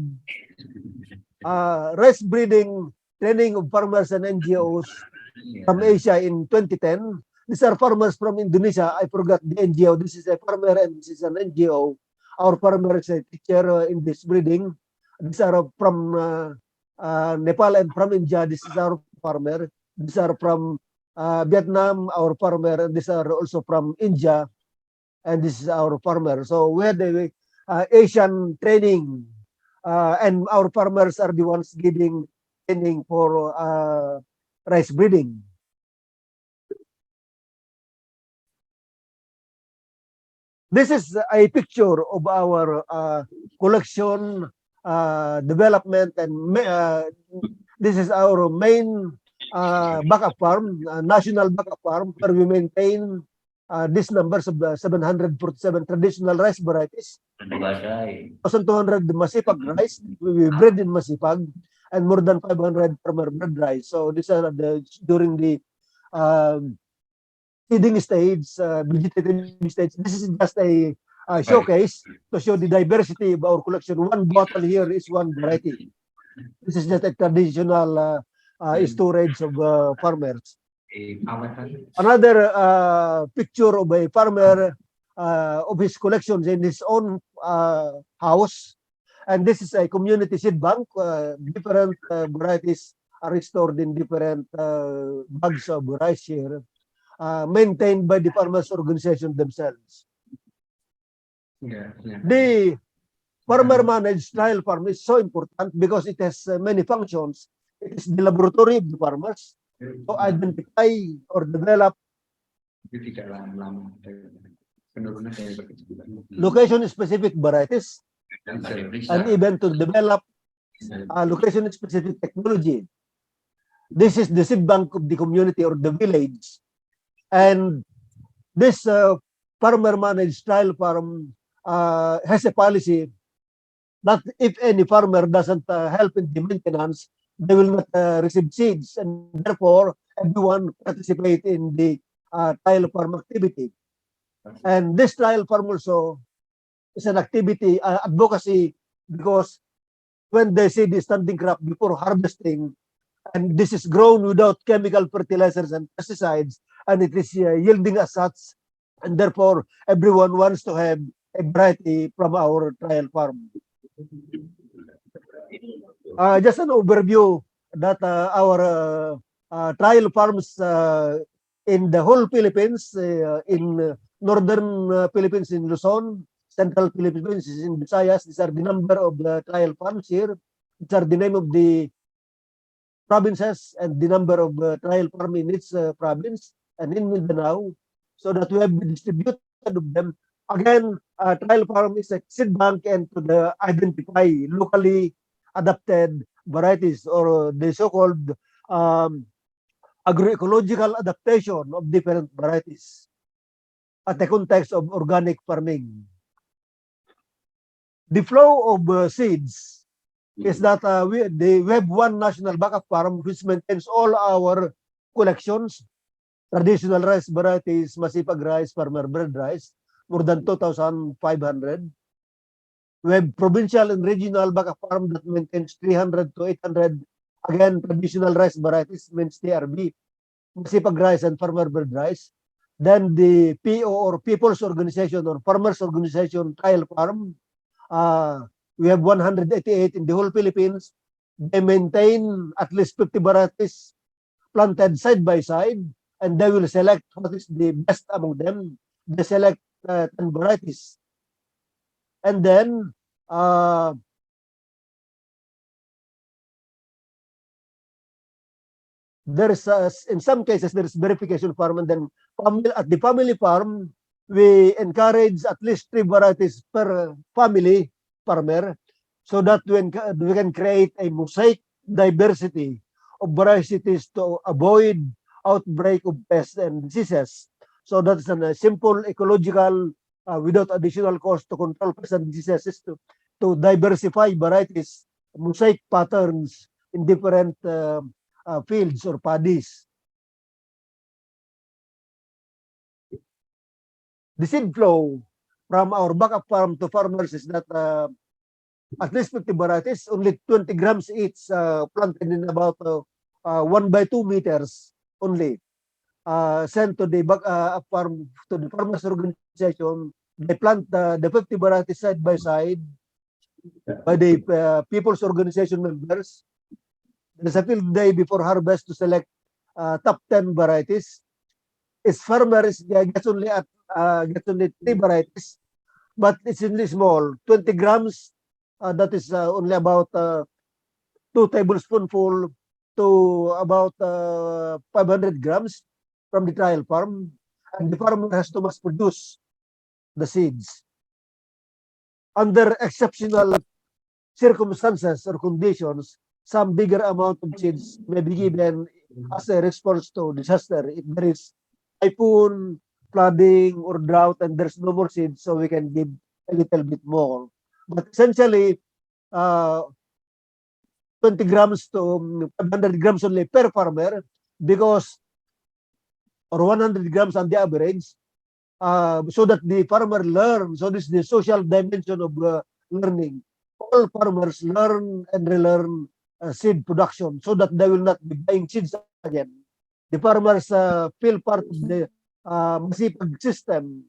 rice breeding training of farmers and NGOs from Asia in 2010. These are farmers from Indonesia. I forgot the NGO. This is a farmer and this is an NGO. Our farmer is a teacher in this breeding. These are from Nepal and from India. This is our farmer. These are from Vietnam, our farmer. And these are also from India. And this is our farmer. So we had the Asian training. And our farmers are the ones giving training for rice breeding. This is a picture of our collection development, and this is our main backup farm, national backup farm, where we maintain these numbers of 747 traditional rice varieties, 1,200 Masipag rice, we bred in Masipag, and more than 500 farmer bred rice. So these are during the seeding stage, vegetative stage. This is just a showcase to show the diversity of our collection. One bottle here is one variety. This is just a traditional storage of farmers. Another picture of a farmer of his collections in his own house. And this is a community seed bank. Different varieties are stored in different bags of rice here. Maintained by the farmers organization themselves. The farmer managed trial farm is so important because it has many functions. It is the laboratory of the farmers to identify or develop location-specific varieties and even to develop location-specific technology. This is the seed bank of the community or the village. And this farmer managed trial farm has a policy that if any farmer doesn't help in the maintenance, they will not receive seeds, and therefore everyone participate in the trial farm activity. And this trial farm also is an activity, advocacy, because when they see the standing crop before harvesting, and this is grown without chemical fertilizers and pesticides, and it is yielding as such, and therefore everyone wants to have a variety from our trial farm. Just an overview that our trial farms in the whole Philippines, in northern Philippines in Luzon, central Philippines is in Visayas. These are the number of the trial farms here. These are the name of the provinces and the number of trial farm in each province and in Mindanao, so that we have distributed of them Again, trial farm is a seed bank and to identify locally adapted varieties or the so-called um, agroecological adaptation of different varieties at the context of organic farming. The flow of seeds is that we have one national backup farm which maintains all our collections, traditional rice varieties, Masipag rice, farmer bread rice, more than 2,500. We have provincial and regional backup farm that maintains 300 to 800, again, traditional rice varieties, means TRB, Masipag rice and farmer bread rice. Then the PO or People's Organization or Farmers Organization trial farm, we have 188 in the whole Philippines. They maintain at least 50 varieties planted side by side, and they will select what is the best among them. They select 10 varieties. And then, there's in some cases there's verification farm, and then at the family farm we encourage at least 3 varieties per family farmer, so that we can create a mosaic diversity of varieties to avoid outbreak of pests and diseases. So that's a simple ecological without additional cost to control pests and diseases to diversify varieties, mosaic patterns in different fields or paddies. The seed flow from our backup farm to farmers is that at least 50 varieties, only 20 grams each, planted in about 1 by 2 meters only. Sent to the farm, to the farmers organization. They plant the 50 varieties side by side by the people's organization members. There's a field day before harvest to select top 10 varieties. Its farmers gets only 3 varieties, but it's only small, 20 grams. That is only about 2 tablespoonful to about 500 grams from the trial farm, and the farmer has to mass produce the seeds. Under exceptional circumstances or conditions, some bigger amount of seeds may be given as a response to disaster. If there is typhoon, flooding, or drought, and there's no more seeds, so we can give a little bit more. But essentially, 20 grams to 500 grams only per farmer, because, or 100 grams on the average, so that the farmer learn. So this is the social dimension of learning. All farmers learn and relearn seed production so that they will not be buying seeds again. The farmers feel part of the Masipag system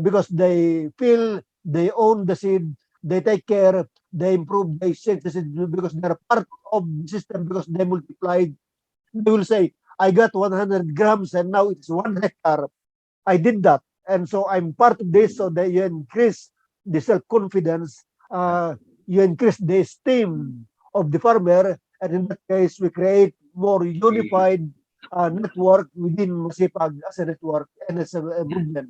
because they feel they own the seed, they take care, they improve, they shake the seed because they're part of the system, because they multiplied. They will say, I got 100 grams and now it's 1 hectare. I did that. And so I'm part of this, so that you increase the self-confidence, you increase the esteem of the farmer, and in that case, we create more unified network within Masipag as a network and as a movement.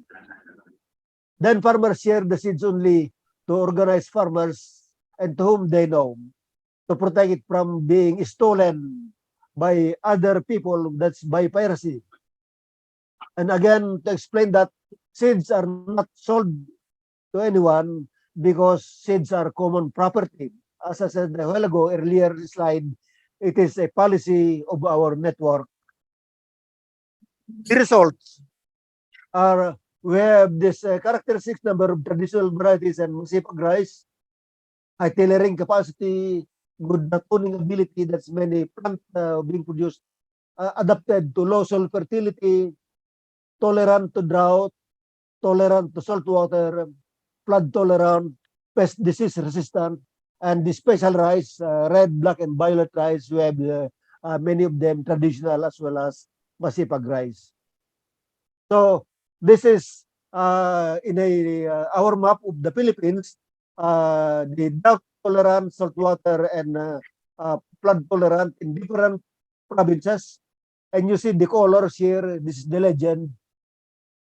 Then farmers share the seeds only to organized farmers and to whom they know, to protect it from being stolen by other people, that's by piracy. And again, to explain that seeds are not sold to anyone because seeds are common property. As I said a while ago, earlier slide, it is a policy of our network. The results are, we have this characteristic number of traditional varieties and Masipag rice, high tailoring capacity, good pruning ability, that's many plant being produced, adapted to low soil fertility, tolerant to drought, tolerant to salt water, flood tolerant, pest disease resistant, and the special rice, red, black, and violet rice, we have many of them traditional as well as Masipag rice. So this is in our map of the Philippines, the drought tolerant, salt water, and flood tolerant in different provinces. And you see the colors here, this is the legend.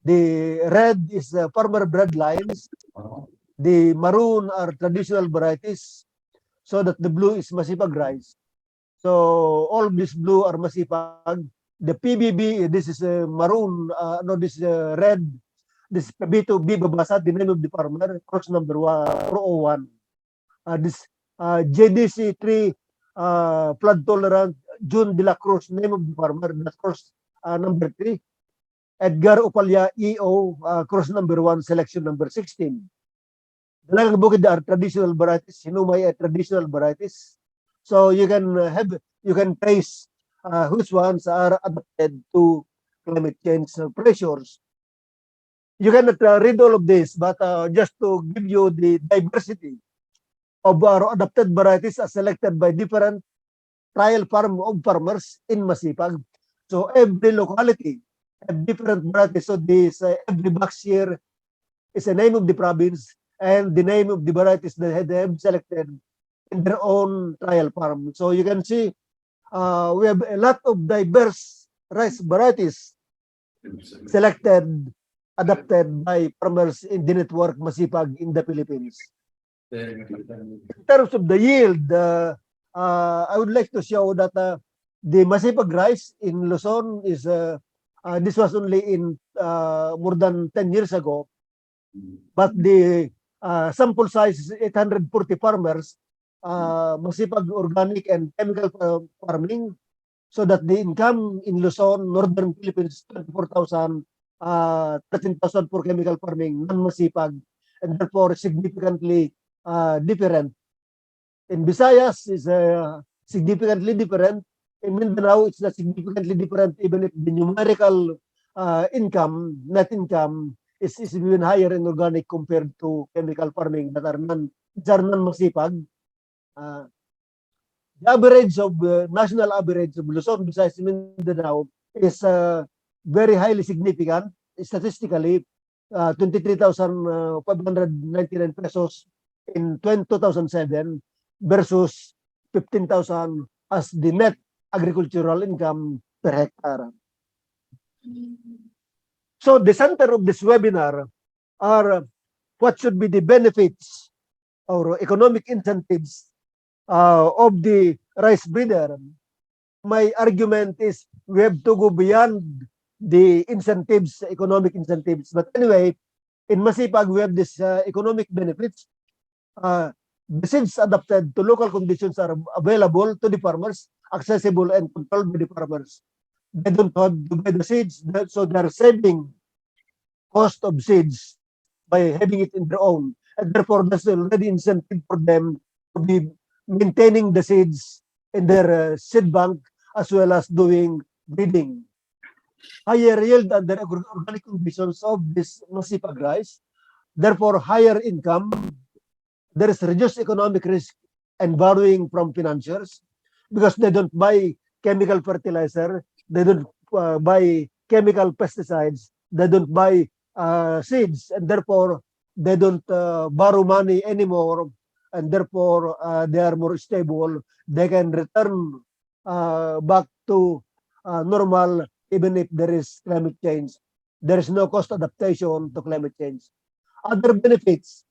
The red is farmer bred lines. The maroon are traditional varieties, so that the blue is Masipag rice. So all this blue are Masipag. The PBB, this is maroon, no, this is red. This B2B Babasa, the name of the farmer, cross number 401. This JDC3 flood tolerant, June de la Cruz, name of the farmer, that's cross number 3. Edgar Upalya EO, cross number 1, selection number 16. Dalagang bukid are traditional varieties, Hinumay are traditional varieties. So you can you can trace which ones are adapted to climate change pressures. You cannot read all of this, but just to give you the diversity of our adapted varieties as selected by different trial farm of farmers in Masipag. So every locality have different varieties. So this every box here is the name of the province and the name of the varieties that they have selected in their own trial farm. So you can see we have a lot of diverse rice varieties selected, adapted by farmers in the network Masipag in the Philippines. In terms of the yield, I would like to show that the Masipag rice in Luzon is, this was only in more than 10 years ago, but the sample size is 840 farmers, Masipag organic and chemical farming, so that the income in Luzon, Northern Philippines, 24,000, 13,000 for chemical farming, non-Masipag, and therefore significantly different. In Visayas is significantly different. In Mindanao, it's not significantly different, even if the numerical income, net income, is even higher in organic compared to chemical farming that are non-Masipag. The average of national average of Luzon, Visayas, Mindanao is very highly significant statistically. 23,599 pesos in 2007 versus 15,000 as the net agricultural income per hectare. So the center of this webinar are what should be the benefits or economic incentives of the rice breeder. My argument is we have to go beyond the incentives, economic incentives. But anyway, in Masipag, we have this economic benefits. The seeds adapted to local conditions are available to the farmers, accessible and controlled by the farmers. They don't have to buy the seeds, so they're saving cost of seeds by having it in their own. And therefore, there's already incentive for them to be maintaining the seeds in their seed bank as well as doing breeding. Higher yield under organic conditions of this Masipag rice, therefore higher income. There is reduced economic risk and borrowing from financiers because they don't buy chemical fertilizer, they don't buy chemical pesticides, they don't buy seeds, and therefore they don't borrow money anymore, and therefore they are more stable. They can return back to normal even if there is climate change. There is no cost adaptation to climate change. Other benefits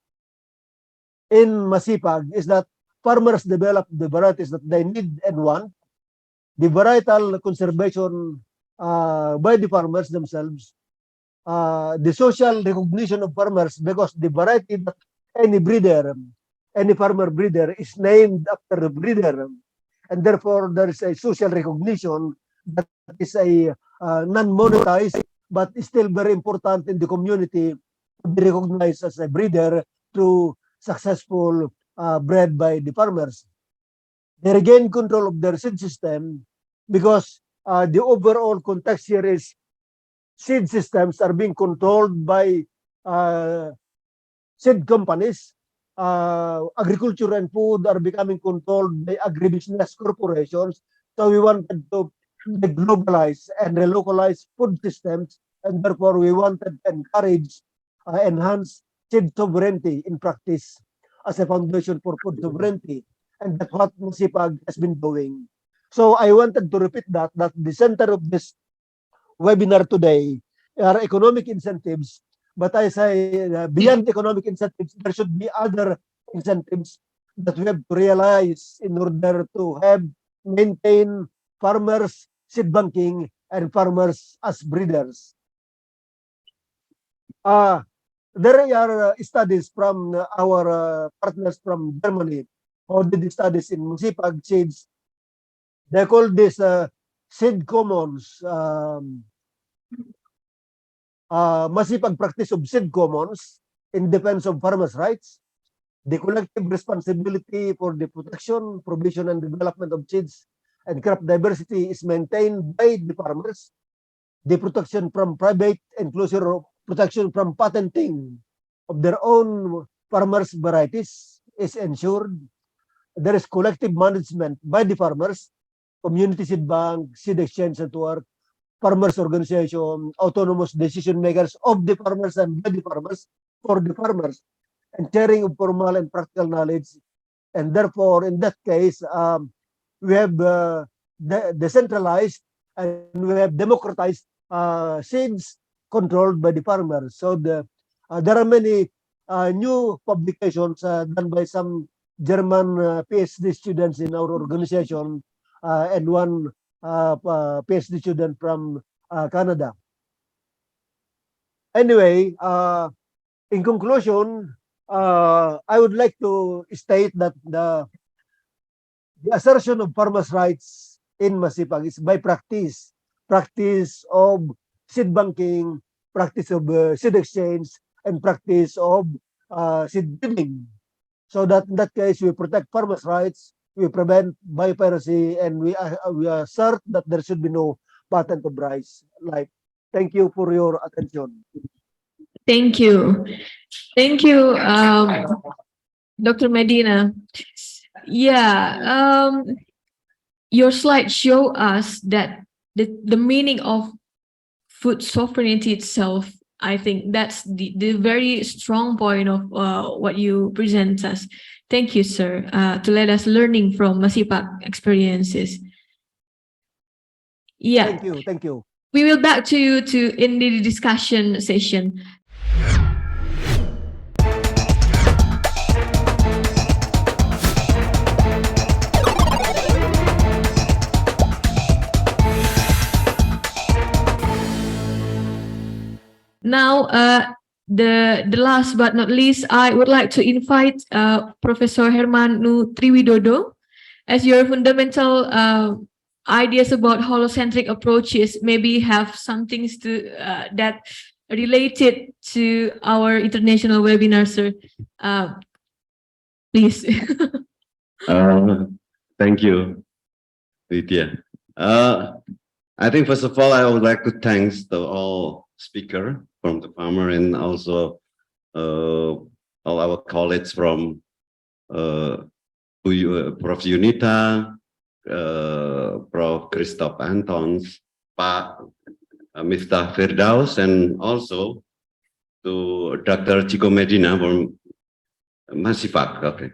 in Masipag is that farmers develop the varieties that they need and want. The varietal conservation by the farmers themselves. The social recognition of farmers because the variety that any breeder, any farmer breeder is named after the breeder. And therefore, there is a social recognition that is a non-monetized but still very important in the community to be recognized as a breeder through successful bred by the farmers. They regain control of their seed system because the overall context here is seed systems are being controlled by seed companies. Agriculture and food are becoming controlled by agribusiness corporations. So we wanted to globalize and relocalize food systems, and therefore we wanted to encourage, enhance seed sovereignty in practice as a foundation for food sovereignty. And that's what Masipag has been doing. So I wanted to repeat that the center of this webinar today are economic incentives, but I say beyond economic incentives, there should be other incentives that we have to realize in order to maintain farmers seed banking and farmers as breeders. There are studies from our partners from Germany who did studies in Masipag seeds. They call this seed commons. Masipag practice of seed commons in defense of farmers' rights. The collective responsibility for the protection, provision, and development of seeds and crop diversity is maintained by the farmers. The protection from private enclosure, protection from patenting of their own farmers' varieties is ensured. There is collective management by the farmers, community seed bank, seed exchange network, farmers organization, autonomous decision makers of the farmers and by the farmers for the farmers, and sharing of formal and practical knowledge. And therefore, in that case, we have decentralized and we have democratized seeds controlled by the farmers. So there are many new publications done by some German PhD students in our organization and one PhD student from Canada. Anyway, in conclusion, I would like to state that the assertion of farmers' rights in Masipag is by practice of seed banking, practice of seed exchange, and practice of seed breeding. So that in that case, we protect farmers' rights, we prevent biopiracy, and we assert that there should be no patent of rice. Thank you for your attention. Thank you. Thank you, Dr. Medina. Yeah, your slides show us that the meaning of food sovereignty itself, I think that's the very strong point of what you present us. Thank you, sir, to let us learning from Masipag experiences. Yeah. Thank you. We will back to you in the discussion session. Now, the last but not least, I would like to invite Professor Herman Nu Triwidodo, as your fundamental ideas about holocentric approaches maybe have some things to that related to our international webinar, sir. Please. Thank you, Lydia. I think first of all, I would like to thank all speakers from the farmer and also all our colleagues from Prof. Yunita, Prof. Christoph Antons, Pak Miftah Firdaus, and also to Dr. Chico Medina from Masipag. Okay.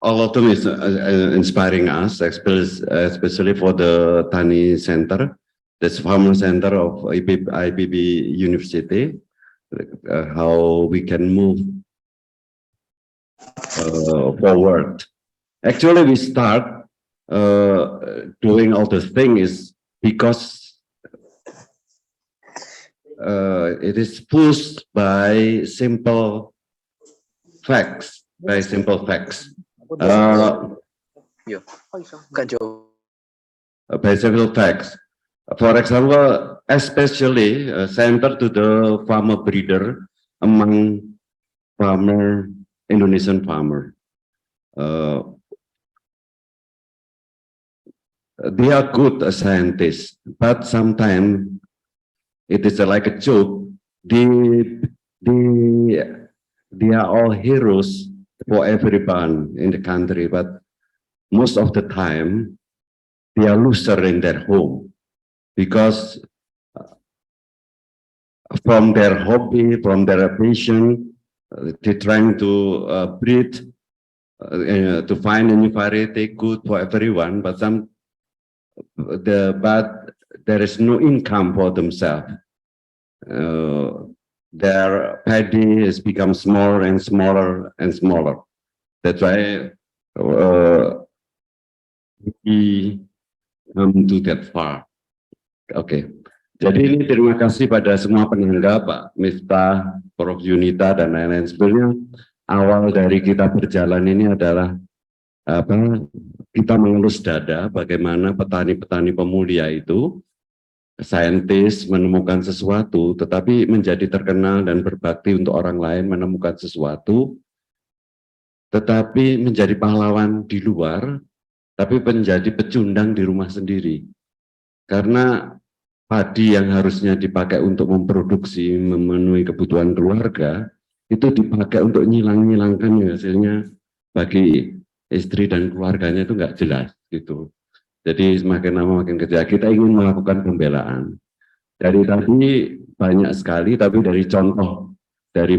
All of them is inspiring us, especially for the Tani Center, this Farmer Center of IPB University, how we can move forward. Actually, we start doing all the things because it is pushed by simple facts, by several facts. For example, especially centered to the farmer breeder among Indonesian farmer. They are good scientists, but sometimes it is like a joke. They are all heroes for everyone in the country, but most of the time they are loser in their home because from their hobby, from their passion, they're trying to breed to find a new variety good for everyone, but but there is no income for themselves. Their paddy has become smaller and smaller and smaller. That's why we come to that far. Oke. Jadi ini terima kasih pada semua penanggap, Pak Miftah, Prof. Yunita, dan lain-lain. Sebenarnya awal dari kita berjalan ini adalah kita mengelus dada bagaimana petani-petani pemulia itu, saintis menemukan sesuatu, tetapi menjadi terkenal dan berbakti untuk orang lain menemukan sesuatu, tetapi menjadi pahlawan di luar, tapi menjadi pecundang di rumah sendiri. Karena padi yang harusnya dipakai untuk memproduksi, memenuhi kebutuhan keluarga, itu dipakai untuk nyilang-nyilangkan hasilnya bagi istri dan keluarganya itu nggak jelas gitu. Jadi semakin lama makin kecil. Kita ingin melakukan pembelaan. Dari tadi banyak sekali, tapi dari contoh dari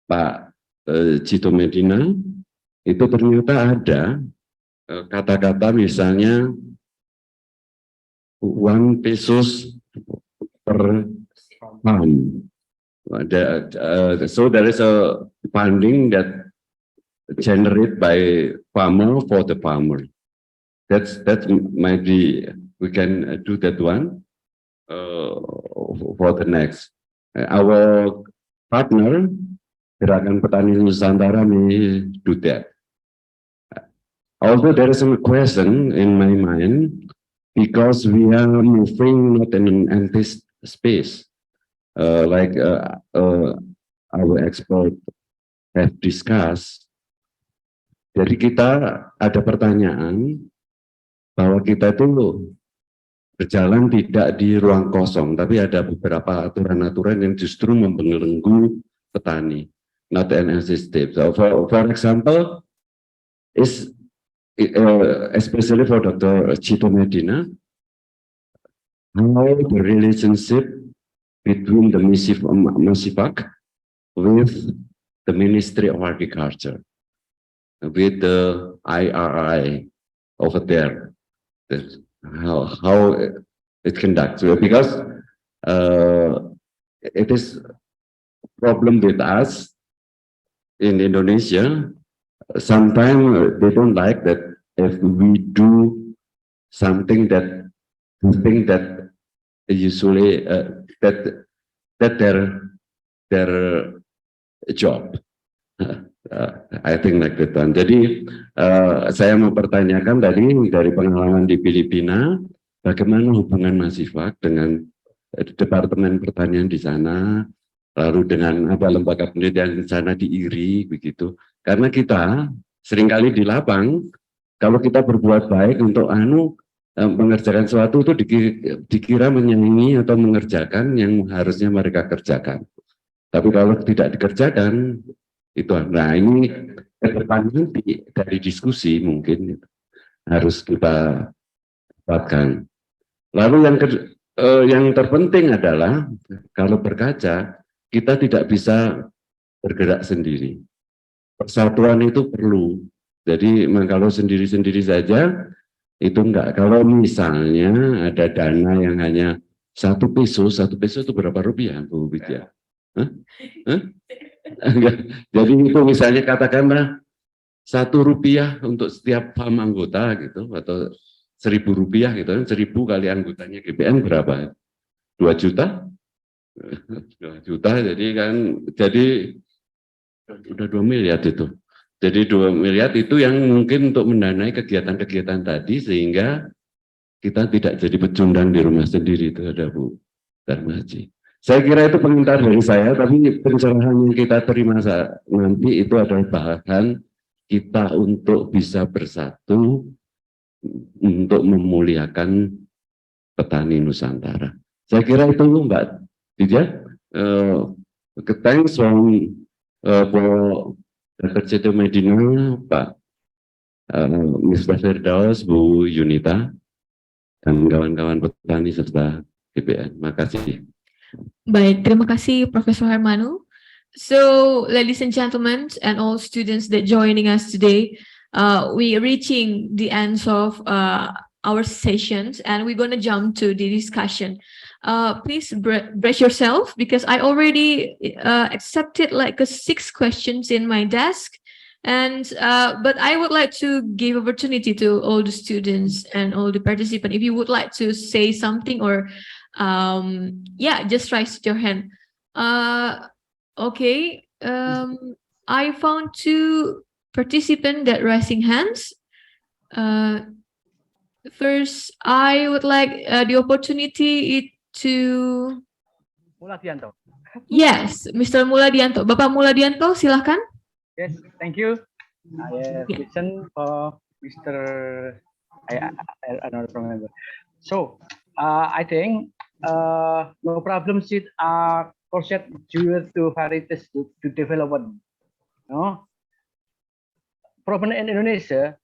Pak Cito Medina, itu ternyata ada kata-kata misalnya 1 pesos per pound. So there is a funding that generated by farmer for the farmer. That might be, we can do that one for the next. Our partner Gerakan Petani Nusantara may do that. Although there is a question in my mind, because we are moving not in an empty space, like our expert have discussed. Jadi kita ada pertanyaan bahwa kita itu berjalan tidak di ruang kosong, tapi ada beberapa aturan-aturan yang justru membelenggu petani, not an empty space. So for example, is especially for Dr. Cito Medina, how the relationship between the MASIFAC with the Ministry of Agriculture, with the IRI over there, how it conducts, because it is a problem with us in Indonesia. Sometimes they don't like that if we do something that usually that their job. I think like that one. Jadi saya mau pertanyakan tadi dari pengalaman di Filipina, bagaimana hubungan MASIFAC dengan Departemen Pertanian di sana, lalu dengan lembaga penelitian di sana di IRI begitu. Karena kita seringkali di lapang, kalau kita berbuat baik untuk mengerjakan sesuatu itu dikira menyanyi atau mengerjakan yang harusnya mereka kerjakan. Tapi kalau tidak dikerjakan, itu. Nah ini ke depan nanti dari diskusi mungkin harus kita dapatkan. Lalu yang terpenting adalah kalau berkaca, kita tidak bisa bergerak sendiri. Persatuan itu perlu. Jadi kalau sendiri-sendiri saja itu enggak. Kalau misalnya ada dana yang hanya 1 peso itu berapa rupiah, Bu Widya? Jadi itu misalnya katakanlah 1 rupiah untuk setiap farm anggota gitu, atau 1.000 rupiah gitu, 1.000 kali anggotanya GPN berapa? 2 juta? 2 juta, jadi udah 2 miliar itu. Jadi 2 miliar itu yang mungkin untuk mendanai kegiatan-kegiatan tadi, sehingga kita tidak jadi pecundang di rumah sendiri. Itu ada Bu Darmaji. Saya kira itu pengantar dari saya, tapi pencerahan yang kita terima nanti itu adalah bahan kita untuk bisa bersatu untuk memuliakan petani Nusantara. Saya kira itu Mbak Widya. Thanks from Dr. Cito Medina, Pak Misbah Firdaus, Bu Yunita, dan kawan-kawan petani serta GPN. Makasih. Baik, terima kasih Profesor Hermanu. So, ladies and gentlemen, and all students that joining us today, we are reaching the ends of our sessions, and we're gonna jump to the discussion. Please brace yourself, because I already accepted like 6 questions in my desk, and but I would like to give opportunity to all the students and all the participants. If you would like to say something, or yeah, just raise your hand. Okay. I found 2 participants that raising hands. First, I would like the opportunity to... Muladianto. Yes, Mr. Muladianto. Bapak Muladianto, silahkan. Yes, thank you. I have listened for Mr. I don't remember. So, I think no problem with corset due to varieties to development. No problem in Indonesia.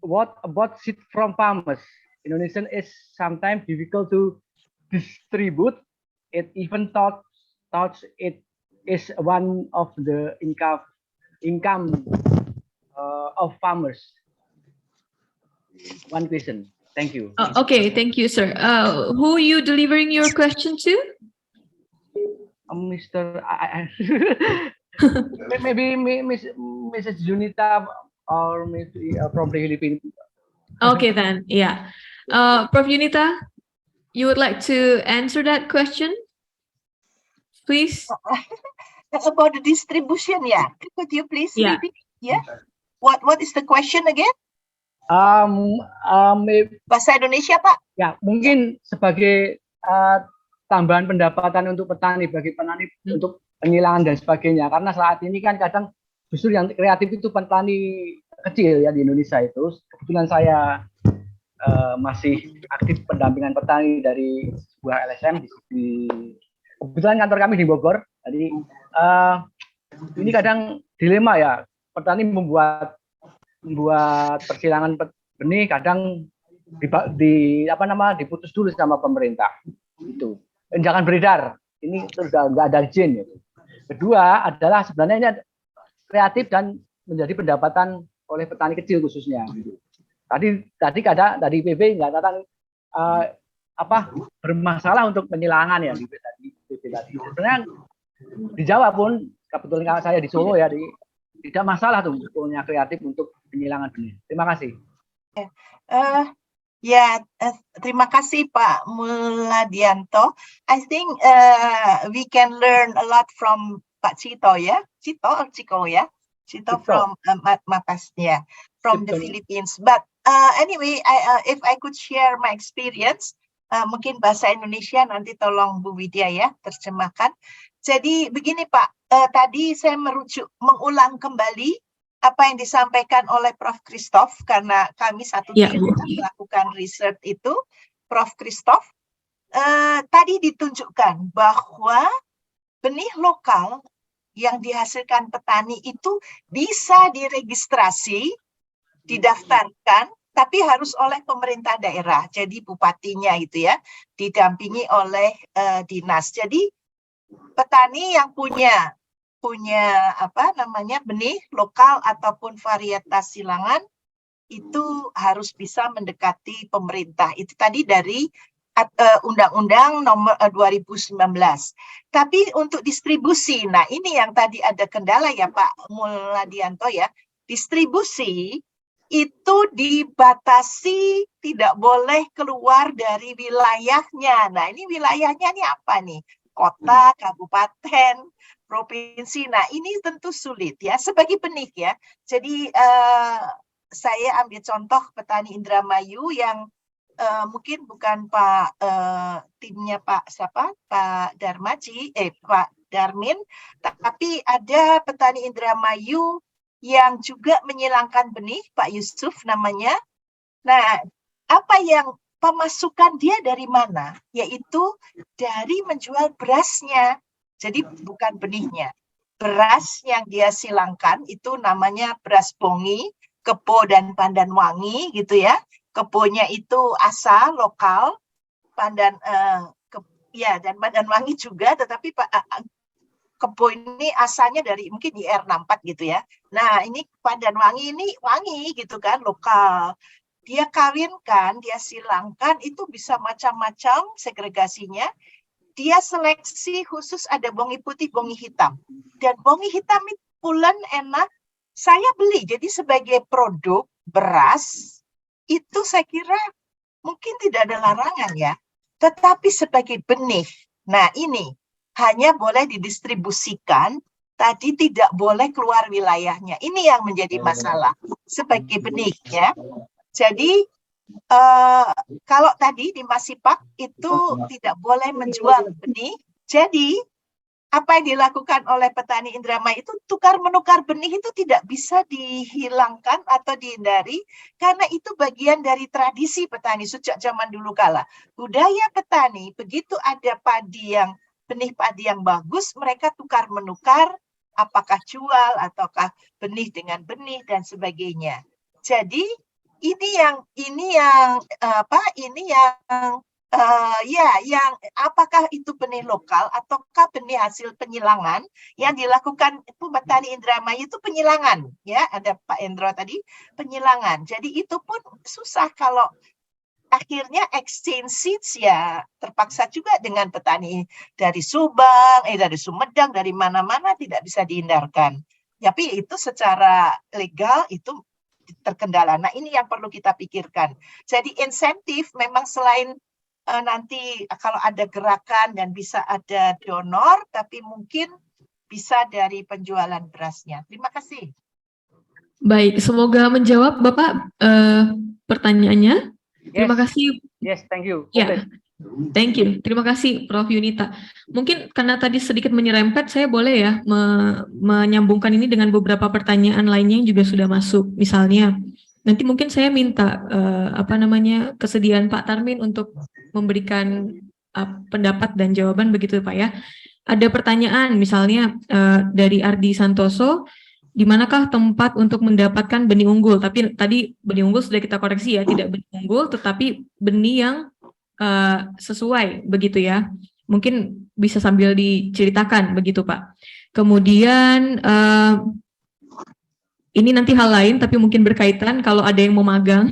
What about seed from farmers? Indonesian is sometimes difficult to distribute. It even thought it is one of the income of farmers. One question. Thank you. Okay, thank you, sir. Who are you delivering your question to? Mr. Maybe Mrs. Junita, or maybe from the Philippines. Okay, then, yeah. Prof. Yunita, you would like to answer that question, please? About the distribution, yeah. Could you please Yeah. repeat? Yeah. What is the question again? Bahasa Indonesia, Pak? Ya, mungkin sebagai tambahan pendapatan untuk petani, bagi petani untuk penilangan dan sebagainya. Karena saat ini kan kadang justru yang kreatif itu petani kecil ya di Indonesia itu. Kebetulan saya masih aktif pendampingan petani dari sebuah LSM di kebetulan kantor kami di Bogor. Jadi ini kadang dilema ya, petani membuat persilangan benih kadang diputus dulu sama pemerintah itu, jangan beredar, ini sudah nggak ada izin. Kedua adalah sebenarnya ini kreatif dan menjadi pendapatan oleh petani kecil khususnya. Tadi kadang dari PB nggak datang bermasalah untuk penilangan ya di PB tadi. Sebenarnya di Jawa pun kebetulan saya di Solo ya, tidak masalah tuh punya kreatif untuk penilangan benih. Terima kasih. Terima kasih Pak Muladianto. I think we can learn a lot from Pak Cito, ya. Cito or Ciko, ya? Cito from Matas, yeah, from the Philippines. But anyway, if I could share my experience, mungkin bahasa Indonesia nanti tolong Bu Widya ya terjemahkan. Jadi begini Pak, tadi saya mengulang kembali apa yang disampaikan oleh Prof. Christoph, karena kami satu tim melakukan riset itu. Prof. Christoph tadi ditunjukkan bahwa benih lokal yang dihasilkan petani itu bisa diregistrasi, didaftarkan, tapi harus oleh pemerintah daerah. Jadi bupatinya itu ya, didampingi oleh dinas. Jadi petani yang punya benih lokal ataupun varietas silangan itu harus bisa mendekati pemerintah. Itu tadi dari Undang-Undang nomor 2019. Tapi untuk distribusi, nah ini yang tadi ada kendala ya Pak Muladianto ya. Distribusi itu dibatasi, tidak boleh keluar dari wilayahnya. Nah ini wilayahnya ini apa nih? Kota, kabupaten, provinsi. Nah ini tentu sulit ya sebagai benih ya. Jadi saya ambil contoh petani Indramayu yang mungkin bukan timnya Pak Darmin, tapi ada petani Indramayu yang juga menyilangkan benih, Pak Yusuf namanya. Nah apa yang pemasukan dia dari mana? Yaitu dari menjual berasnya. Jadi bukan benihnya. Beras yang dia silangkan itu namanya beras bongi, Kebo dan Pandanwangi gitu ya. Kebonya itu asal lokal, dan Pandanwangi juga, tetapi kebun ini asalnya dari mungkin IR64 gitu ya. Nah, ini Pandan Wangi ini wangi gitu kan, lokal. Dia kawinkan, dia silangkan, itu bisa macam-macam segregasinya. Dia seleksi khusus ada bongi putih, bongi hitam. Dan bongi hitam itu pulen enak, saya beli. Jadi sebagai produk beras, itu saya kira mungkin tidak ada larangan ya. Tetapi sebagai benih, nah ini hanya boleh didistribusikan, tadi tidak boleh keluar wilayahnya. Ini yang menjadi masalah sebagai benih ya. Jadi kalau tadi di Masipak itu tidak boleh menjual benih. Jadi apa yang dilakukan oleh petani Indramayu itu tukar-menukar benih itu tidak bisa dihilangkan atau dihindari karena itu bagian dari tradisi petani sejak zaman dulu kala. Budaya petani, begitu ada padi yang benih padi yang bagus, mereka tukar-menukar apakah jual ataukah benih dengan benih dan sebagainya. Jadi ini yang yang apakah itu benih lokal ataukah benih hasil penyilangan yang dilakukan itu petani Indramayu itu penyilangan ya, ada Pak Endro tadi penyilangan. Jadi itu pun susah kalau akhirnya exchange seeds ya terpaksa juga dengan petani dari Subang, dari Sumedang, dari mana-mana tidak bisa dihindarkan. Tapi itu secara legal itu terkendala. Nah, ini yang perlu kita pikirkan. Jadi insentif memang selain nanti kalau ada gerakan dan bisa ada donor, tapi mungkin bisa dari penjualan berasnya. Terima kasih. Baik, semoga menjawab Bapak pertanyaannya. Terima kasih. Yes, thank you. Ya, thank you. Terima kasih Prof. Yunita. Mungkin karena tadi sedikit menyerempet, saya boleh ya menyambungkan ini dengan beberapa pertanyaan lainnya yang juga sudah masuk. Misalnya, nanti mungkin saya minta kesediaan Pak Tarmin untuk memberikan pendapat dan jawaban begitu Pak ya. Ada pertanyaan misalnya dari Ardi Santoso, di manakah tempat untuk mendapatkan benih unggul? Tapi tadi benih unggul sudah kita koreksi ya, tidak benih unggul, tetapi benih yang sesuai begitu ya. Mungkin bisa sambil diceritakan begitu Pak. Kemudian ini nanti hal lain, tapi mungkin berkaitan kalau ada yang mau magang,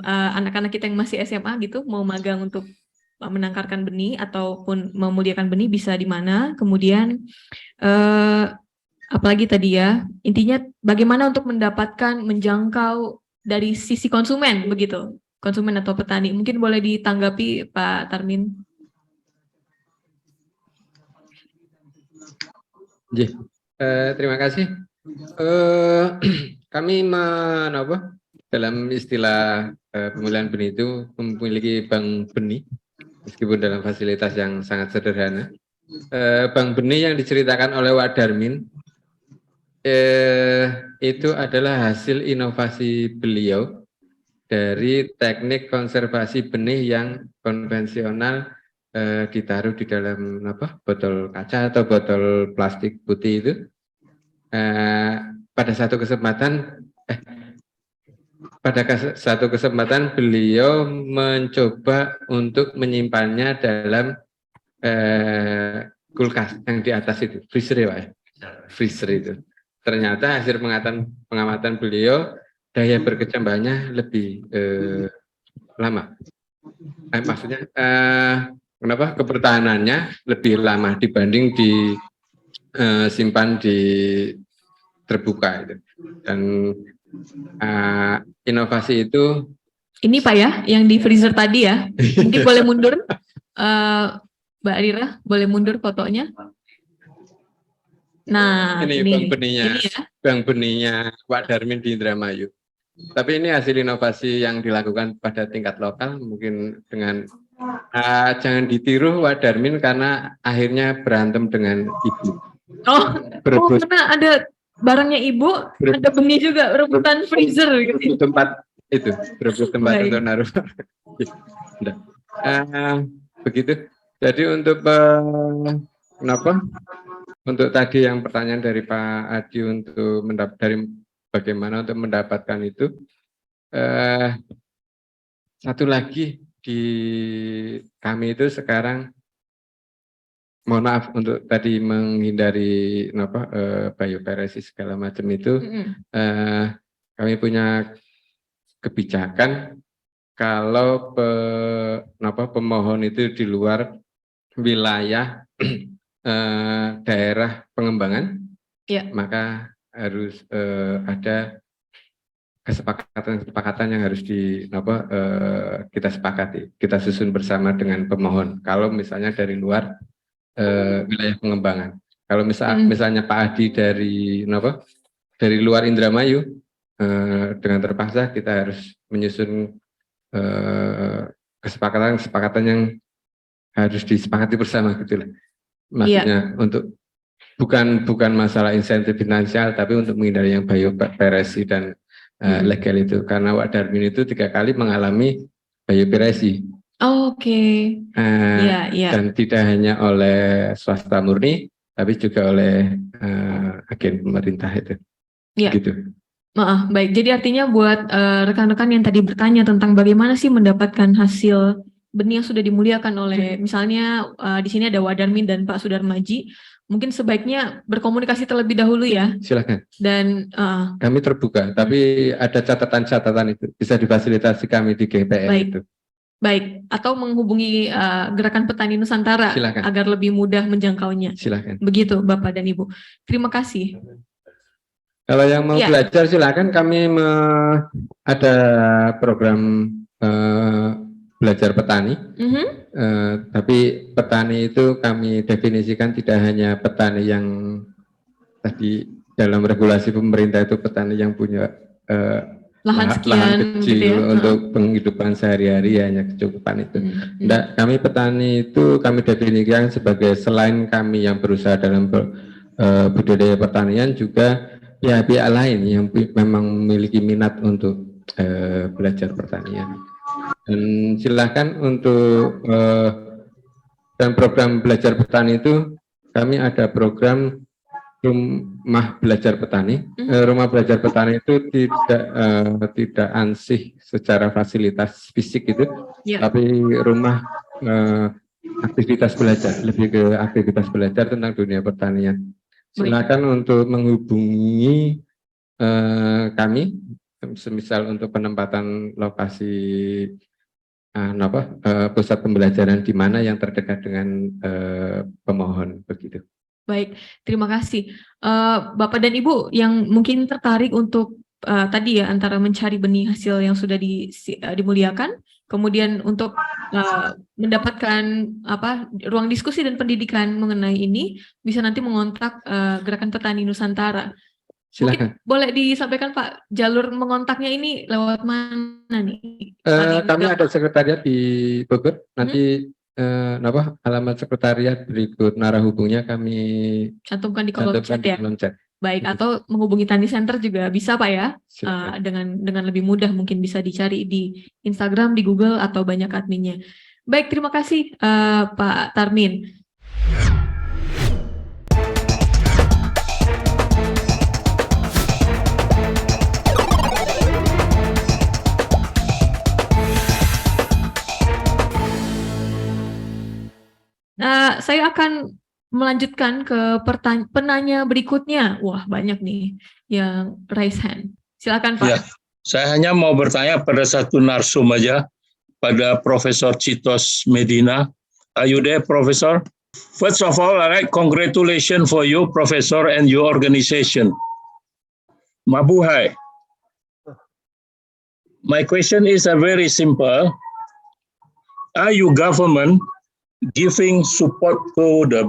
anak-anak kita yang masih SMA gitu, mau magang untuk menangkarkan benih ataupun memuliakan benih bisa di mana. Kemudian apalagi tadi ya, intinya bagaimana untuk mendapatkan, menjangkau dari sisi konsumen begitu, konsumen atau petani. Mungkin boleh ditanggapi Pak Tarmin. Terima kasih. Kami dalam istilah pemulihan benih itu memiliki bank benih, meskipun dalam fasilitas yang sangat sederhana. Bank benih yang diceritakan oleh Wak Darmin itu adalah hasil inovasi beliau dari teknik konservasi benih yang konvensional, ditaruh di dalam botol kaca atau botol plastik putih itu. Pada satu kesempatan beliau mencoba untuk menyimpannya dalam kulkas yang di atas itu, freezer ya Pak, freezer itu. Ternyata hasil pengamatan beliau, daya berkecambahannya lebih lama. Maksudnya kenapa kepertahanannya lebih lama dibanding disimpan di terbuka itu. Dan inovasi itu ini Pak ya, yang di freezer tadi ya. Mungkin boleh mundur, Mbak Rira, boleh mundur fotonya. Nah, ini bank benihnya Pak Darmin di Indramayu. Tapi ini hasil inovasi yang dilakukan pada tingkat lokal, mungkin dengan jangan ditiru Pak Darmin karena akhirnya berantem dengan ibu. Karena ada barangnya ibu, ada benih juga, rebutan freezer gitu. Berebut tempat untuk naruh. Begitu. Jadi untuk untuk tadi yang pertanyaan dari Pak Adi untuk bagaimana untuk mendapatkan itu, satu lagi di kami itu sekarang mohon maaf untuk tadi menghindari bioparesi segala macam itu, kami punya kebijakan kalau pemohon itu di luar wilayah daerah pengembangan, maka harus ada kesepakatan yang harus kita sepakati, kita susun bersama dengan pemohon. Kalau misalnya dari luar wilayah pengembangan, kalau misalnya Pak Adi dari luar Indramayu, dengan terpaksa kita harus menyusun kesepakatan yang harus disepakati bersama gitu lah. Maksudnya untuk bukan masalah insentif finansial, tapi untuk menghindari yang bioparesi dan legal itu, karena Wak Darmin itu 3 kali mengalami bioparesi. Dan tidak hanya oleh swasta murni, tapi juga oleh agen pemerintah itu. Gitu. Baik, jadi artinya buat rekan-rekan yang tadi bertanya tentang bagaimana sih mendapatkan hasil benih yang sudah dimuliakan oleh, misalnya di sini ada Wak Darmin dan Pak Sudarmaji, mungkin sebaiknya berkomunikasi terlebih dahulu ya. Silakan. Dan kami terbuka, tapi ada catatan-catatan itu bisa difasilitasi kami di GPN itu. Baik, atau menghubungi Gerakan Petani Nusantara. Silakan. Agar lebih mudah menjangkaunya. Silakan. Begitu Bapak dan Ibu. Terima kasih. Kalau yang mau belajar silakan, kami ada program belajar petani. Tapi petani itu kami definisikan tidak hanya petani yang tadi dalam regulasi pemerintah itu petani yang punya lahan kecil gitu ya, untuk penghidupan sehari-hari hanya kecukupan itu. Enggak, kami petani itu kami definisikan sebagai selain kami yang berusaha dalam budidaya pertanian, juga pihak-pihak lain yang memang memiliki minat untuk belajar pertanian. Dan silakan untuk dan program belajar petani itu kami ada program rumah belajar petani. Rumah belajar petani itu tidak ansih secara fasilitas fisik itu, tapi rumah aktivitas belajar, lebih ke aktivitas belajar tentang dunia pertanian. Silakan untuk menghubungi kami, semisal untuk penempatan lokasi pusat pembelajaran di mana yang terdekat dengan pemohon, begitu. Baik, terima kasih. Bapak dan Ibu yang mungkin tertarik untuk tadi ya, antara mencari benih hasil yang sudah dimuliakan, kemudian untuk mendapatkan ruang diskusi dan pendidikan mengenai ini, bisa nanti mengontak Gerakan Petani Nusantara. Silakan. Mungkin boleh disampaikan Pak, jalur mengontaknya ini lewat mana nih? Kami ada sekretariat di Bogor, nanti alamat sekretariat berikut narah hubungnya kami cantumkan di kolom chat ya. Baik, atau menghubungi Tani Center juga bisa Pak ya. Dengan lebih mudah, mungkin bisa dicari di Instagram, di Google, atau banyak adminnya. Baik, terima kasih Pak Tarmin. Saya akan melanjutkan ke penanya berikutnya. Wah, banyak nih yang raise hand. Silakan Pak. Ya, saya hanya mau bertanya pada satu narsum aja, pada Profesor Citos Medina. Are you there, Professor? First of all, congratulations for you, Professor, and your organization. Mabuhay. My question is very simple. Are you government giving support to the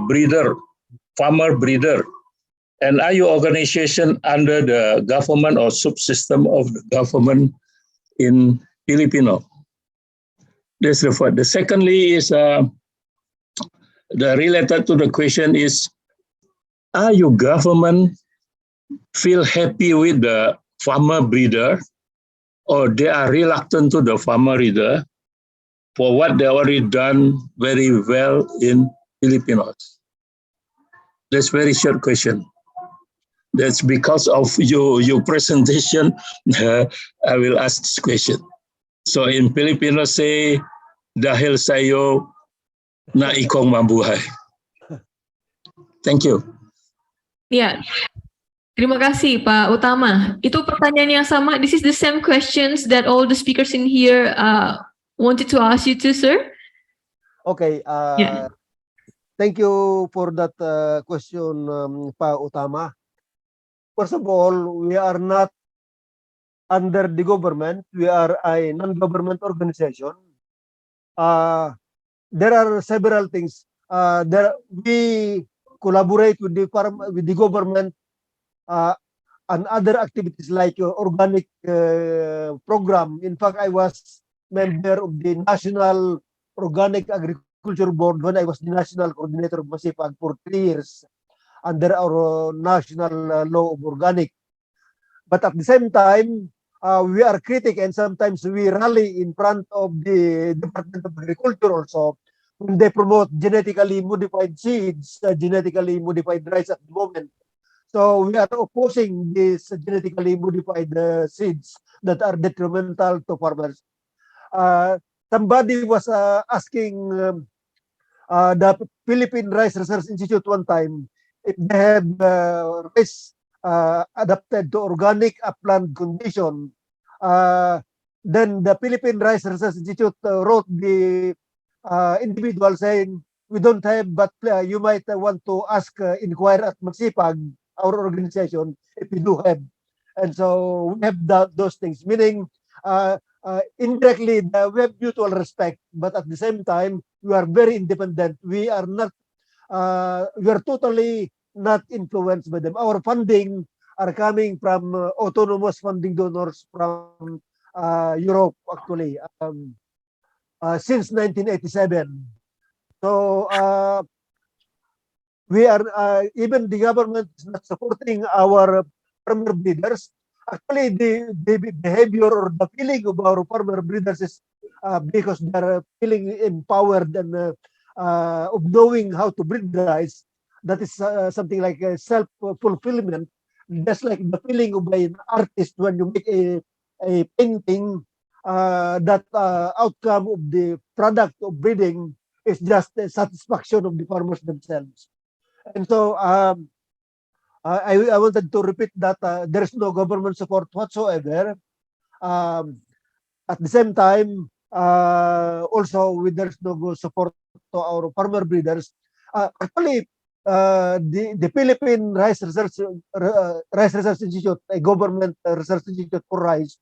farmer breeder, and are your organization under the government or subsystem of the government in Filipino? That's the first. The secondly is the related to the question is, are your government feel happy with the farmer breeder, or they are reluctant to the farmer breeder for what they already done very well in Filipinos? That's very short question. That's because of your presentation, I will ask this question. So in Filipino say, dahil sa'yo na ikong mabuhay. Thank you. Ya, terima kasih Pak Utama. Itu pertanyaan yang sama. This is the same questions that all the speakers in here wanted to ask you too, sir. Okay. Yeah. Thank you for that question, Pak Utama. First of all, we are not under the government. We are a non-government organization. There are several things. We collaborate with the government and other activities like organic program. In fact, I was member of the National Organic Agriculture Board when I was the national coordinator of Masipag for 3 years under our national law of organic. But at the same time, we are critic and sometimes we rally in front of the Department of Agriculture also when they promote genetically modified seeds, genetically modified rice at the moment. So we are opposing these genetically modified seeds that are detrimental to farmers. Somebody was asking the Philippine Rice Research Institute one time if they have rice adapted to organic upland condition. Then the Philippine Rice Research Institute wrote the individual saying, we don't have, but you might want to ask, inquire at Masipag, our organization, if we do have. And so we have those things, meaning indirectly we have mutual respect, but at the same time, we are very independent. We are not, we are totally not influenced by them. Our funding are coming from autonomous funding donors from Europe, actually, since 1987. So we are, even the government is not supporting our farmer breeders. Actually, the behavior or the feeling of our farmer breeders is because they are feeling empowered and of knowing how to breed rice. That is something like a self-fulfillment. Just like the feeling of an artist when you make a painting, that outcome of the product of breeding is just the satisfaction of the farmers themselves. And so I wanted to repeat that there is no government support whatsoever. At the same time, also there's no support to our farmer breeders. Actually, the Philippine Rice Research Institute, a government research institute for rice,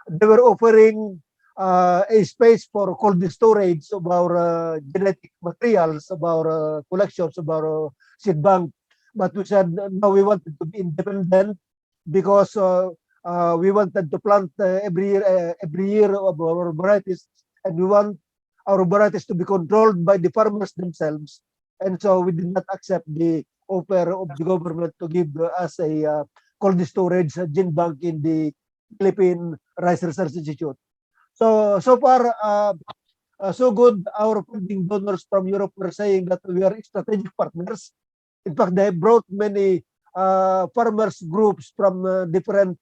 they were offering a space for cold storage of our genetic materials, of our collections, of our seed bank. But we said no, we wanted to be independent because we wanted to plant every year of our varieties, and we want our varieties to be controlled by the farmers themselves. And so we did not accept the offer of the government to give us a cold storage gene bank in the Philippine Rice Research Institute. So far, so good. Our funding donors from Europe were saying that we are strategic partners. In fact, they brought many farmers groups from different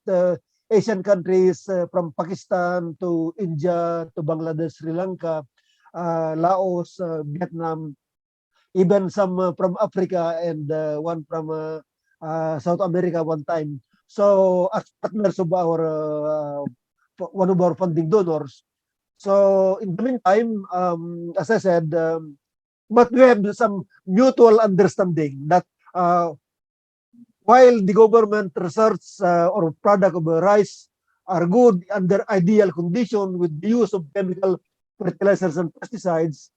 Asian countries, from Pakistan to India to Bangladesh, Sri Lanka, Laos, Vietnam, even some from Africa and one from South America one time. So as partners of our one of our funding donors. So in the meantime, as I said, but we have some mutual understanding that while the government research or product of rice are good under ideal condition with the use of chemical fertilizers and pesticides,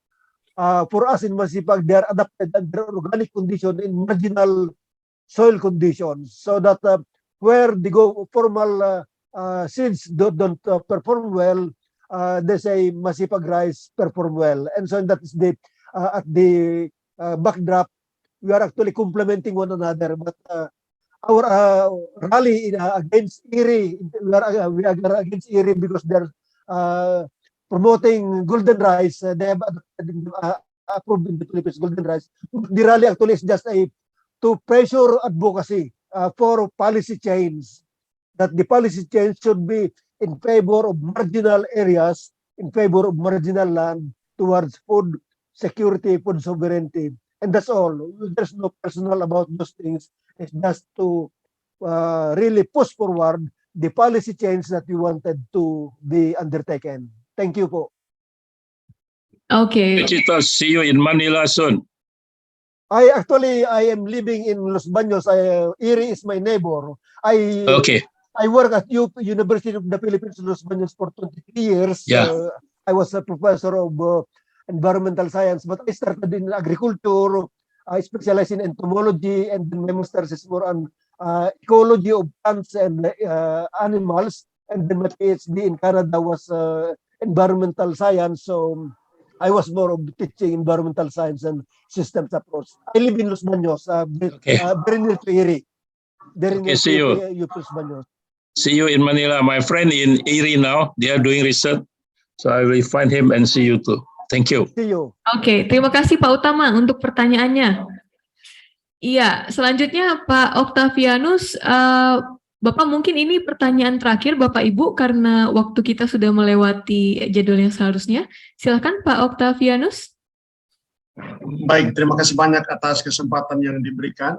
for us in Masipag, they are adapted under organic condition in marginal soil conditions, so that where the formal seeds don't perform well, they say Masipag rice perform well. And so that is the at the backdrop, we are actually complementing one another. But our rally against IRRI, we are against IRRI because they're promoting golden rice. They have approved in the Philippines golden rice. The rally actually is just to pressure advocacy for policy change, that the policy change should be in favor of marginal areas, in favor of marginal land, towards food security, food sovereignty. and that's all. There's no personal about those things. It's just to really push forward the policy change that we wanted to be undertaken. Thank you po. Oke, Chito, see you in Manila soon. I am living in Los Baños. Erie is my neighbor. Okay. I work at University of the Philippines, Los Baños for 23 years. Yeah. I was a professor of environmental science, but I started in agriculture. I specialize in entomology, and then my master's is more on ecology of plants and animals. And then my PhD in Canada was environmental science. So I was more of teaching environmental science and systems approach. I live in Los Baños, very near to Erie. Very near see you. to Los Baños. See you in Manila. My friend in Erie now, they are doing research. So I will find him and see you too. Thank you. See you. Oke, terima kasih Pak Utama untuk pertanyaannya. Iya, selanjutnya Pak Octavianus, Bapak mungkin ini pertanyaan terakhir Bapak Ibu karena waktu kita sudah melewati jadwal yang seharusnya. Silakan Pak Octavianus. Baik, terima kasih banyak atas kesempatan yang diberikan.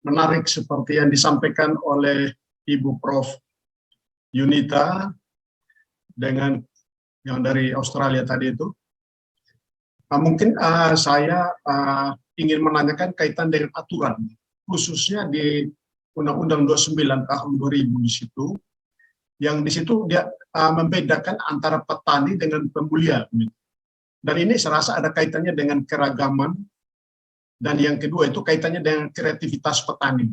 Menarik seperti yang disampaikan oleh Ibu Prof. Yunita dengan yang dari Australia tadi itu. Mungkin saya ingin menanyakan kaitan dengan aturan, khususnya di Undang-Undang 29 tahun 2000 di situ, yang di situ dia membedakan antara petani dengan pemulia. Dan ini saya rasa ada kaitannya dengan keragaman, dan yang kedua itu kaitannya dengan kreativitas petani.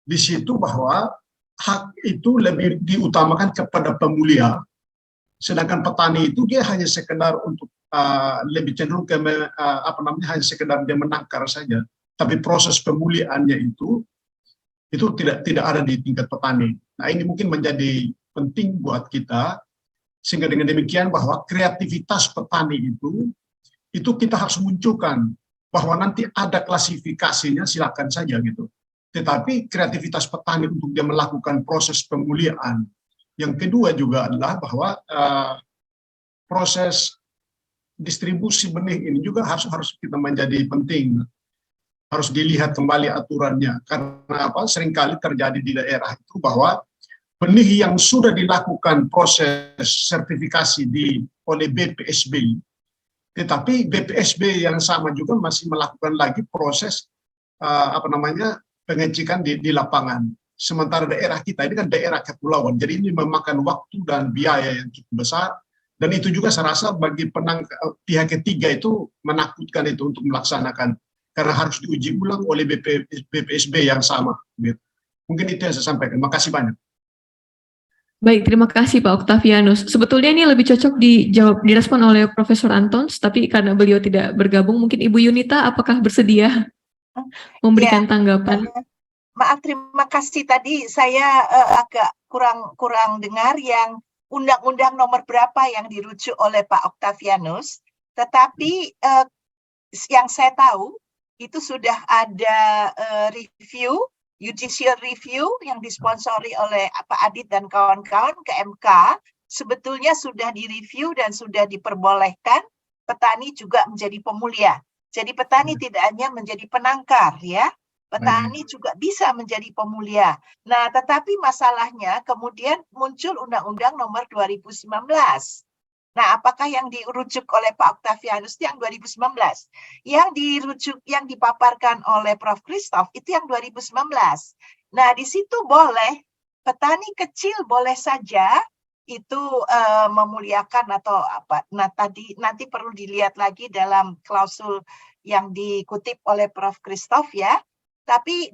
Di situ bahwa hak itu lebih diutamakan kepada pemulia, sedangkan petani itu dia hanya sekedar untuk lebih cenderung ke hanya sekedar dia menangkar saja, tapi proses pemuliaannya itu tidak ada di tingkat petani. Nah, ini mungkin menjadi penting buat kita, sehingga dengan demikian bahwa kreativitas petani itu kita harus munculkan, bahwa nanti ada klasifikasinya silakan saja gitu. Tetapi kreativitas petani untuk dia melakukan proses pemuliaan. Yang kedua juga adalah bahwa proses distribusi benih ini juga harus kita menjadi penting. Harus dilihat kembali aturannya, karena seringkali terjadi di daerah itu bahwa benih yang sudah dilakukan proses sertifikasi oleh BPSB, tetapi BPSB yang sama juga masih melakukan lagi proses pengecekan di lapangan. Sementara daerah kita ini kan daerah kepulauan, jadi ini memakan waktu dan biaya yang cukup besar, dan itu juga saya rasa bagi pihak ketiga itu menakutkan itu untuk melaksanakan, karena harus diuji ulang oleh BPSB yang sama. Mungkin itu yang saya sampaikan. Makasih banyak. Baik, terima kasih Pak Octavianus. Sebetulnya ini lebih cocok direspon oleh Profesor Antons, tapi karena beliau tidak bergabung, mungkin Ibu Yunita apakah bersedia memberikan tanggapan? Maaf, terima kasih. Tadi saya agak kurang dengar yang undang-undang nomor berapa yang dirujuk oleh Pak Octavianus. Tetapi yang saya tahu itu sudah ada review, judicial review yang disponsori oleh Pak Adit dan kawan-kawan ke MK. Sebetulnya sudah direview dan sudah diperbolehkan petani juga menjadi pemulia. Jadi petani tidak hanya menjadi penangkar, ya. Petani juga bisa menjadi pemulia. Nah, tetapi masalahnya kemudian muncul Undang-Undang Nomor 2019. Nah, apakah yang dirujuk oleh Pak Octavianus itu yang 2019? Yang dirujuk, yang dipaparkan oleh Prof. Christoph itu yang 2019. Nah, di situ boleh, petani kecil boleh saja itu memuliakan atau apa. Nah, nanti perlu dilihat lagi dalam klausul yang dikutip oleh Prof. Christoph ya. Tapi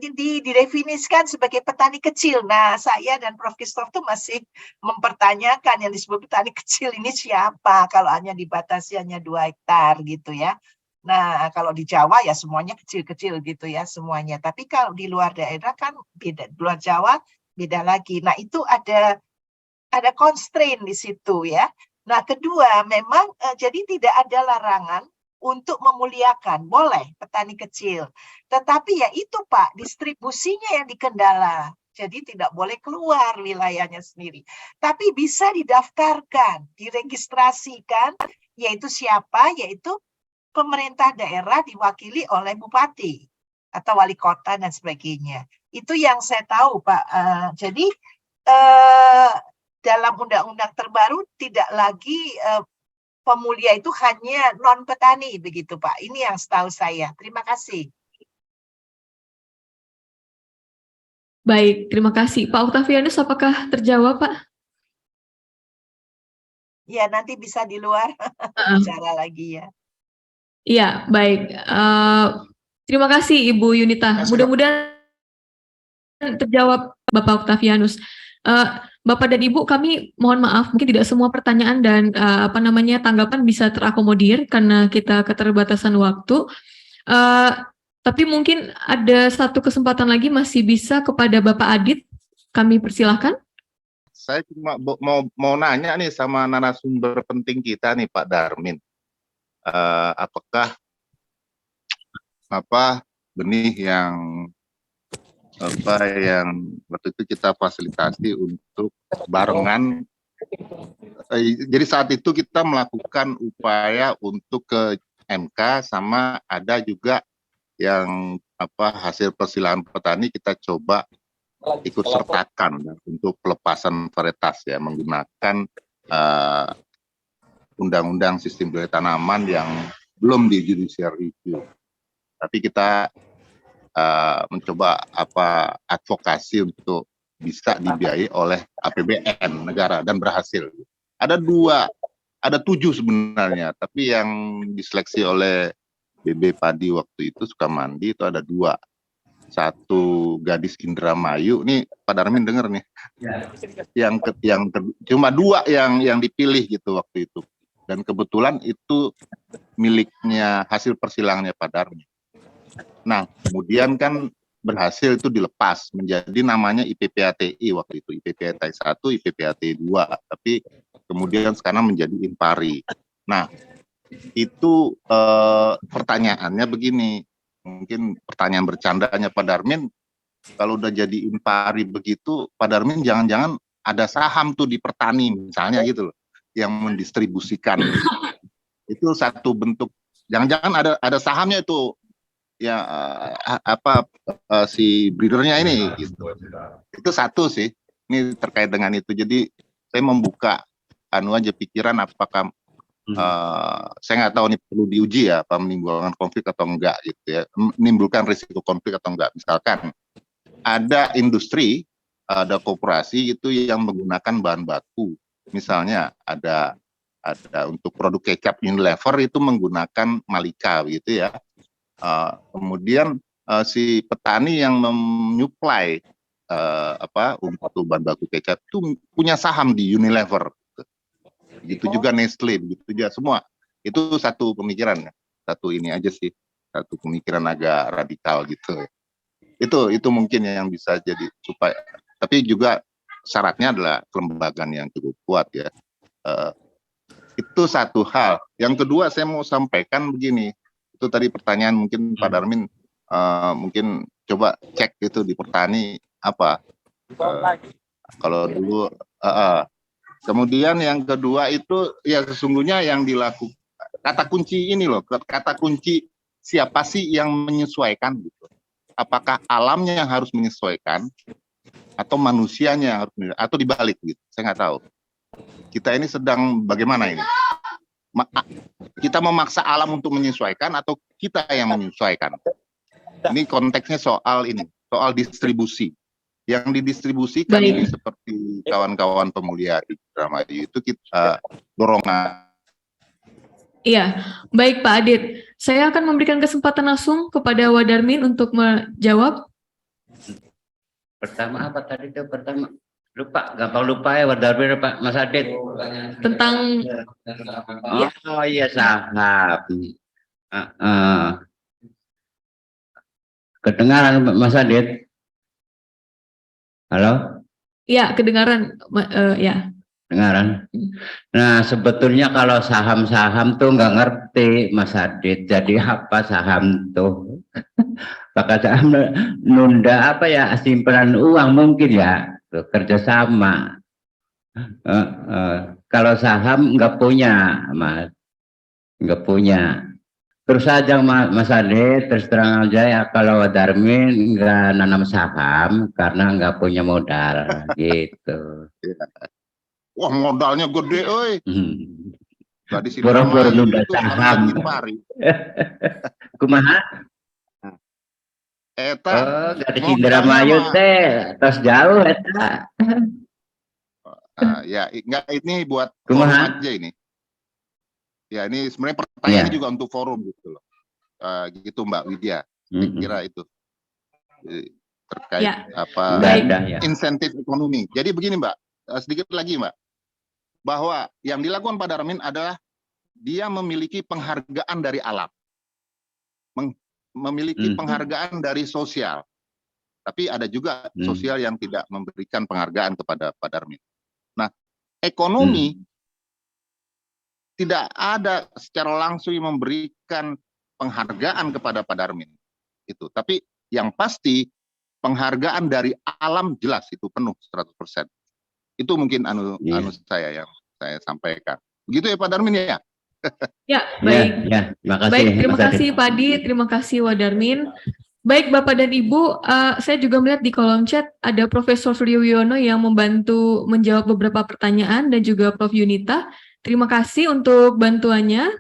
didefinisikan sebagai petani kecil. Nah, saya dan Prof. Christoph tuh masih mempertanyakan yang disebut petani kecil ini siapa kalau hanya dibatasi hanya 2 hektar gitu ya. Nah, kalau di Jawa ya semuanya kecil-kecil gitu ya semuanya. Tapi kalau di luar daerah kan beda, di luar Jawa beda lagi. Nah, itu ada constraint di situ ya. Nah, kedua memang jadi tidak ada larangan untuk memuliakan, boleh petani kecil. Tetapi ya itu Pak, distribusinya yang dikendala. Jadi tidak boleh keluar wilayahnya sendiri. Tapi bisa didaftarkan, diregistrasikan, yaitu siapa? Yaitu pemerintah daerah diwakili oleh bupati atau wali kota dan sebagainya. Itu yang saya tahu, Pak. Jadi dalam undang-undang terbaru tidak lagi pemulia itu hanya non petani begitu, Pak. Ini yang setahu saya. Terima kasih. Baik, terima kasih. Pak Octavianus, apakah terjawab, Pak? Ya, nanti bisa di luar bicara lagi ya. Iya, baik. Terima kasih Ibu Yunita. Mudah-mudahan terjawab Bapak Octavianus. Bapak dan Ibu, kami mohon maaf, mungkin tidak semua pertanyaan dan tanggapan bisa terakomodir karena kita keterbatasan waktu. Tapi mungkin ada satu kesempatan lagi masih bisa kepada Bapak Adit. Kami persilahkan. Saya cuma mau nanya nih sama narasumber penting kita nih, Pak Darmin. Apakah benih yang waktu itu kita fasilitasi untuk barengan. Jadi saat itu kita melakukan upaya untuk ke MK, sama ada juga yang hasil persilangan petani kita coba ikut sertakan untuk pelepasan varietas ya, menggunakan undang-undang sistem budidaya tanaman yang belum di judicial review. Tapi kita mencoba advokasi untuk bisa dibiayai oleh APBN negara dan berhasil. Ada 7 sebenarnya, tapi yang diseleksi oleh BB Padi waktu itu Sukamandi itu ada 2. Satu Gadis Indramayu, nih Pak Darmin denger nih. Cuma 2 yang dipilih gitu waktu itu. Dan kebetulan itu miliknya hasil persilangannya Pak Darmin. Nah, kemudian kan berhasil itu dilepas menjadi namanya IPPATI waktu itu, IPPATI 1, IPPATI 2, tapi kemudian sekarang menjadi Impari. Nah, itu pertanyaannya begini, mungkin pertanyaan bercandanya Pak Darmin, kalau udah jadi Impari begitu, Pak Darmin jangan-jangan ada saham tuh di Pertani misalnya gitu loh, yang mendistribusikan. Itu satu bentuk, jangan-jangan ada sahamnya itu ya si breedernya ini gitu. Itu satu sih, ini terkait dengan itu. Jadi saya membuka aja pikiran apakah saya nggak tahu ini perlu diuji ya, apa menimbulkan konflik atau enggak gitu ya, menimbulkan risiko konflik atau enggak. Misalkan ada industri, ada koperasi itu yang menggunakan bahan baku, misalnya ada untuk produk kecap Unilever itu menggunakan Malika gitu ya. Kemudian si petani yang menyuplai untuk bahan baku kecap itu punya saham di Unilever. Gitu juga Nestle, begitu juga semua. Itu satu pemikiran, satu ini aja sih, satu pemikiran agak radikal gitu. Itu mungkin yang bisa jadi supaya, tapi juga syaratnya adalah kelembagaan yang cukup kuat ya. Itu satu hal. Yang kedua saya mau sampaikan begini, itu tadi pertanyaan mungkin Pak Darmin mungkin coba cek itu di Pertani apa. Kalau dulu kemudian yang kedua itu ya sesungguhnya yang dilakukan, kata kunci ini loh, kata kunci siapa sih yang menyesuaikan gitu. Apakah alamnya yang harus menyesuaikan atau manusianya yang harus menyesuaikan, atau dibalik gitu, saya nggak tahu. Kita ini sedang bagaimana ini? Kita memaksa alam untuk menyesuaikan atau kita yang menyesuaikan? Ini konteksnya soal ini, soal distribusi. Yang didistribusikan ini seperti kawan-kawan pemulia di Indramayu itu kita dorongan. Iya, baik Pak Adit. Saya akan memberikan kesempatan langsung kepada Wadarmin untuk menjawab. Pertama apa tadi itu? Pertama lupa, gampang lupa ya Wadarmin Pak Mas Adit. Tentang oh iya saham. Kedengaran Mas Adit? Halo? Ya, kedengaran ya. Kedengaran. Nah, sebetulnya kalau saham-saham tuh nggak ngerti Mas Adit. Jadi apa saham tuh? Bakal saham nunda apa ya, simpanan uang mungkin ya, kerjasama. Kalau saham nggak punya, Mas. Nggak punya. Terus aja Mas Adit, terus terang aja ya kalau Darmin nggak nanam saham karena nggak punya modal gitu. Wah modalnya gede, oi. Gak Boro-boro disindramayu nunda itu saham. Kumaha? Eta Oh, gak disindramayu teh, terus jauh eta. Ya, enggak, ini buat Kumaha? forum aja ini. Ya, ini sebenarnya pertanyaannya juga untuk forum gitu loh. Gitu Mbak Widya. Saya kira itu terkait insentif ekonomi. Jadi begini Mbak, sedikit lagi Mbak, bahwa yang dilakukan Pak Darmin adalah dia memiliki penghargaan dari alam, memiliki penghargaan dari sosial. Tapi ada juga sosial yang tidak memberikan penghargaan kepada Pak Darmin. Nah, ekonomi tidak ada secara langsung yang memberikan penghargaan kepada Pak Darmin. Itu. Tapi yang pasti penghargaan dari alam jelas itu penuh 100%. Itu mungkin anu saya yang saya sampaikan. Begitu ya Pak Darmin ya? Ya, baik. Makasih, baik, terima kasih Pak Adi, terima kasih Wadarmin. Baik Bapak dan Ibu, saya juga melihat di kolom chat ada Profesor Suryo Wiono yang membantu menjawab beberapa pertanyaan dan juga Prof Yunita. Terima kasih untuk bantuannya,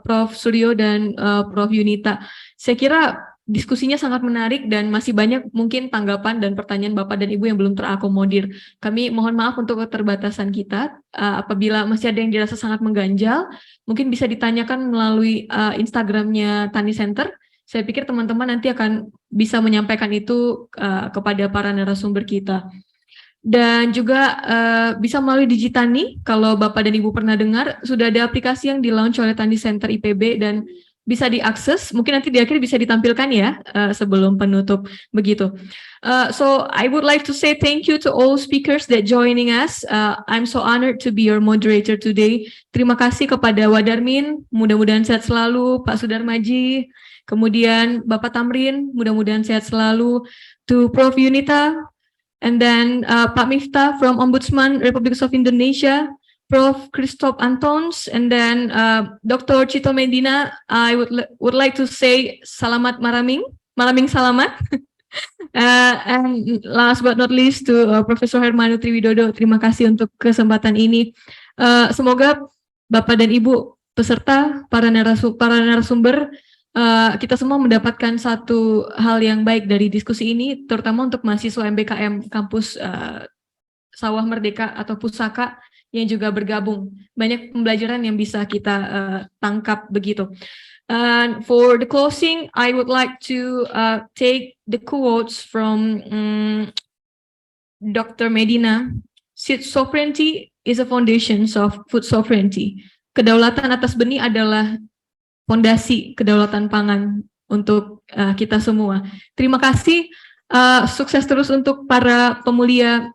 Prof Suryo dan Prof Yunita. Saya kira diskusinya sangat menarik dan masih banyak mungkin tanggapan dan pertanyaan Bapak dan Ibu yang belum terakomodir. Kami mohon maaf untuk keterbatasan kita. Apabila masih ada yang dirasa sangat mengganjal, mungkin bisa ditanyakan melalui Instagramnya Tani Center. Saya pikir teman-teman nanti akan bisa menyampaikan itu kepada para narasumber kita. Dan juga bisa melalui Digitani, kalau Bapak dan Ibu pernah dengar, sudah ada aplikasi yang di-launch oleh Tani Center IPB dan bisa diakses, mungkin nanti di akhir bisa ditampilkan ya sebelum penutup begitu. So I would like to say thank you to all speakers that joining us. I'm so honored to be your moderator today. Terima kasih kepada Wadarmin, mudah-mudahan sehat selalu, Pak Sudarmaji, kemudian Bapak Tamrin, mudah-mudahan sehat selalu, to Prof Yunita, and then Pak Miftah from Ombudsman Republik of Indonesia, Prof Christoph Antons, and then Dr. Cito Medina. I would like to say selamat malaming selamat. And last but not least to Profesor Hermano Triwidodo. Terima kasih untuk kesempatan ini. Semoga Bapak dan Ibu peserta, para narasumber, kita semua mendapatkan satu hal yang baik dari diskusi ini, terutama untuk mahasiswa MBKM kampus Sawah Merdeka atau Pusaka yang juga bergabung. Banyak pembelajaran yang bisa kita tangkap begitu. And for the closing, I would like to take the quotes from Dr. Medina. Seed sovereignty is a foundation of food sovereignty. Kedaulatan atas benih adalah fondasi kedaulatan pangan untuk kita semua. Terima kasih, sukses terus untuk para pemulia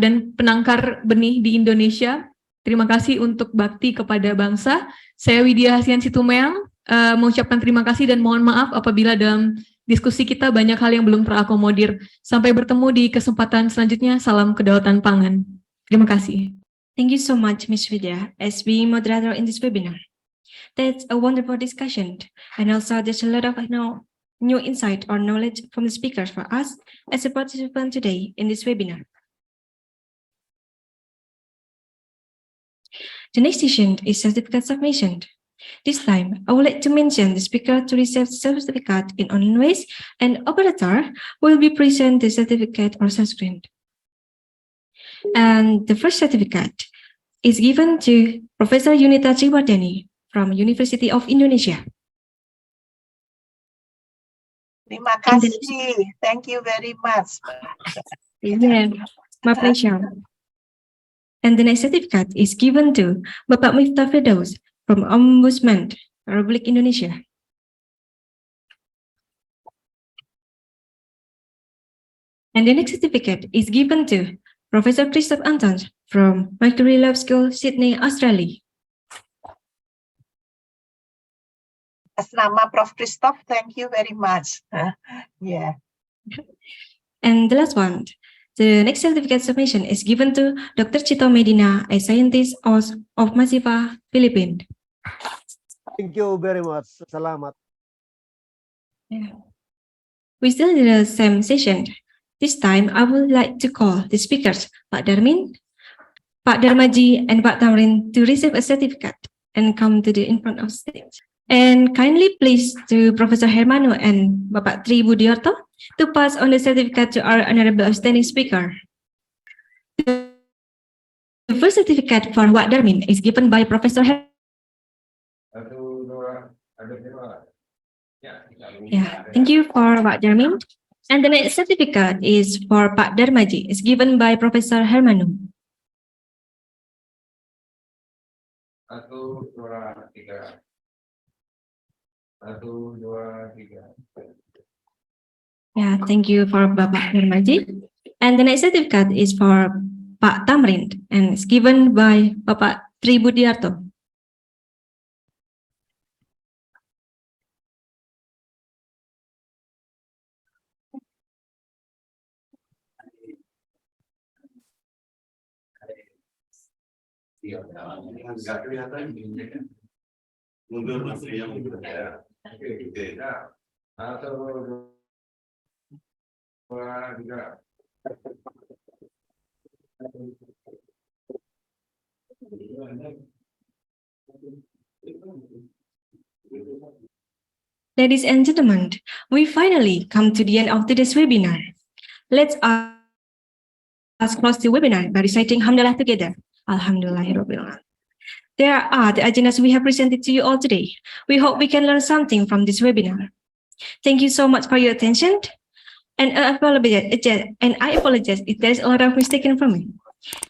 dan penangkar benih di Indonesia. Terima kasih untuk bakti kepada bangsa. Saya Widya Hasian Situmeang mengucapkan terima kasih dan mohon maaf apabila dalam diskusi kita banyak hal yang belum terakomodir. Sampai bertemu di kesempatan selanjutnya. Salam kedaulatan pangan. Terima kasih. Thank you so much, Ms. Widya, as being moderator in this webinar. That's a wonderful discussion, and also there's a lot of new insight or knowledge from the speakers for us as a participant today in this webinar. The next session is certificate submission. This time, I would like to mention the speaker to receive certificate in online ways, and operator will be present the certificate or screen. And the first certificate is given to Professor Yunita Triwardani from University of Indonesia. Terima kasih. Thank you very much. Yeah, my pleasure. And the next certificate is given to Bapak Miftah Firdaus from Ombudsman Republik Indonesia. And the next certificate is given to Professor Christoph Antons from Mercury Lab School, Sydney, Australia. Atas nama Prof. Christoph, thank you very much. Yeah. And the last one, the next certificate submission is given to Dr. Cito Medina, a scientist of Masifa, Philippines. Thank you very much. Selamat. Yeah. We still did the same session. This time, I would like to call the speakers, Pak Darmin, Pak Darmaji, and Pak Tamrin to receive a certificate and come to the in front of stage. And kindly please to Professor Hermano and Bapak Tri Budiarto to pass on the certificate to our honorable outstanding speaker. The first certificate for Pak Darmin is given by Professor Hermano. Yeah, thank you for Pak Darmin. And the next certificate is for Pak Darmaji. It's given by Professor Hermano. 1, 2, 3. 1, 2, 3. Yeah, thank you for Bapak Darmaji. And the next certificate is for Pak Tamrin and it's given by Bapak Tri Budiarto. Nggak kelihatan ini kan. Mundur Mas Rian ya. Oke, nah. 1, 2, 3. Ladies and gentlemen, we finally come to the end of today's webinar. Let's close the webinar by reciting Hamdalah together. Alhamdulillahirabbil alamin. There are the agendas we have presented to you all today. We hope we can learn something from this webinar. Thank you so much for your attention. And I apologize if there is a lot of mistaken from me.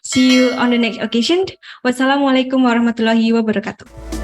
See you on the next occasion. Wassalamualaikum warahmatullahi wabarakatuh.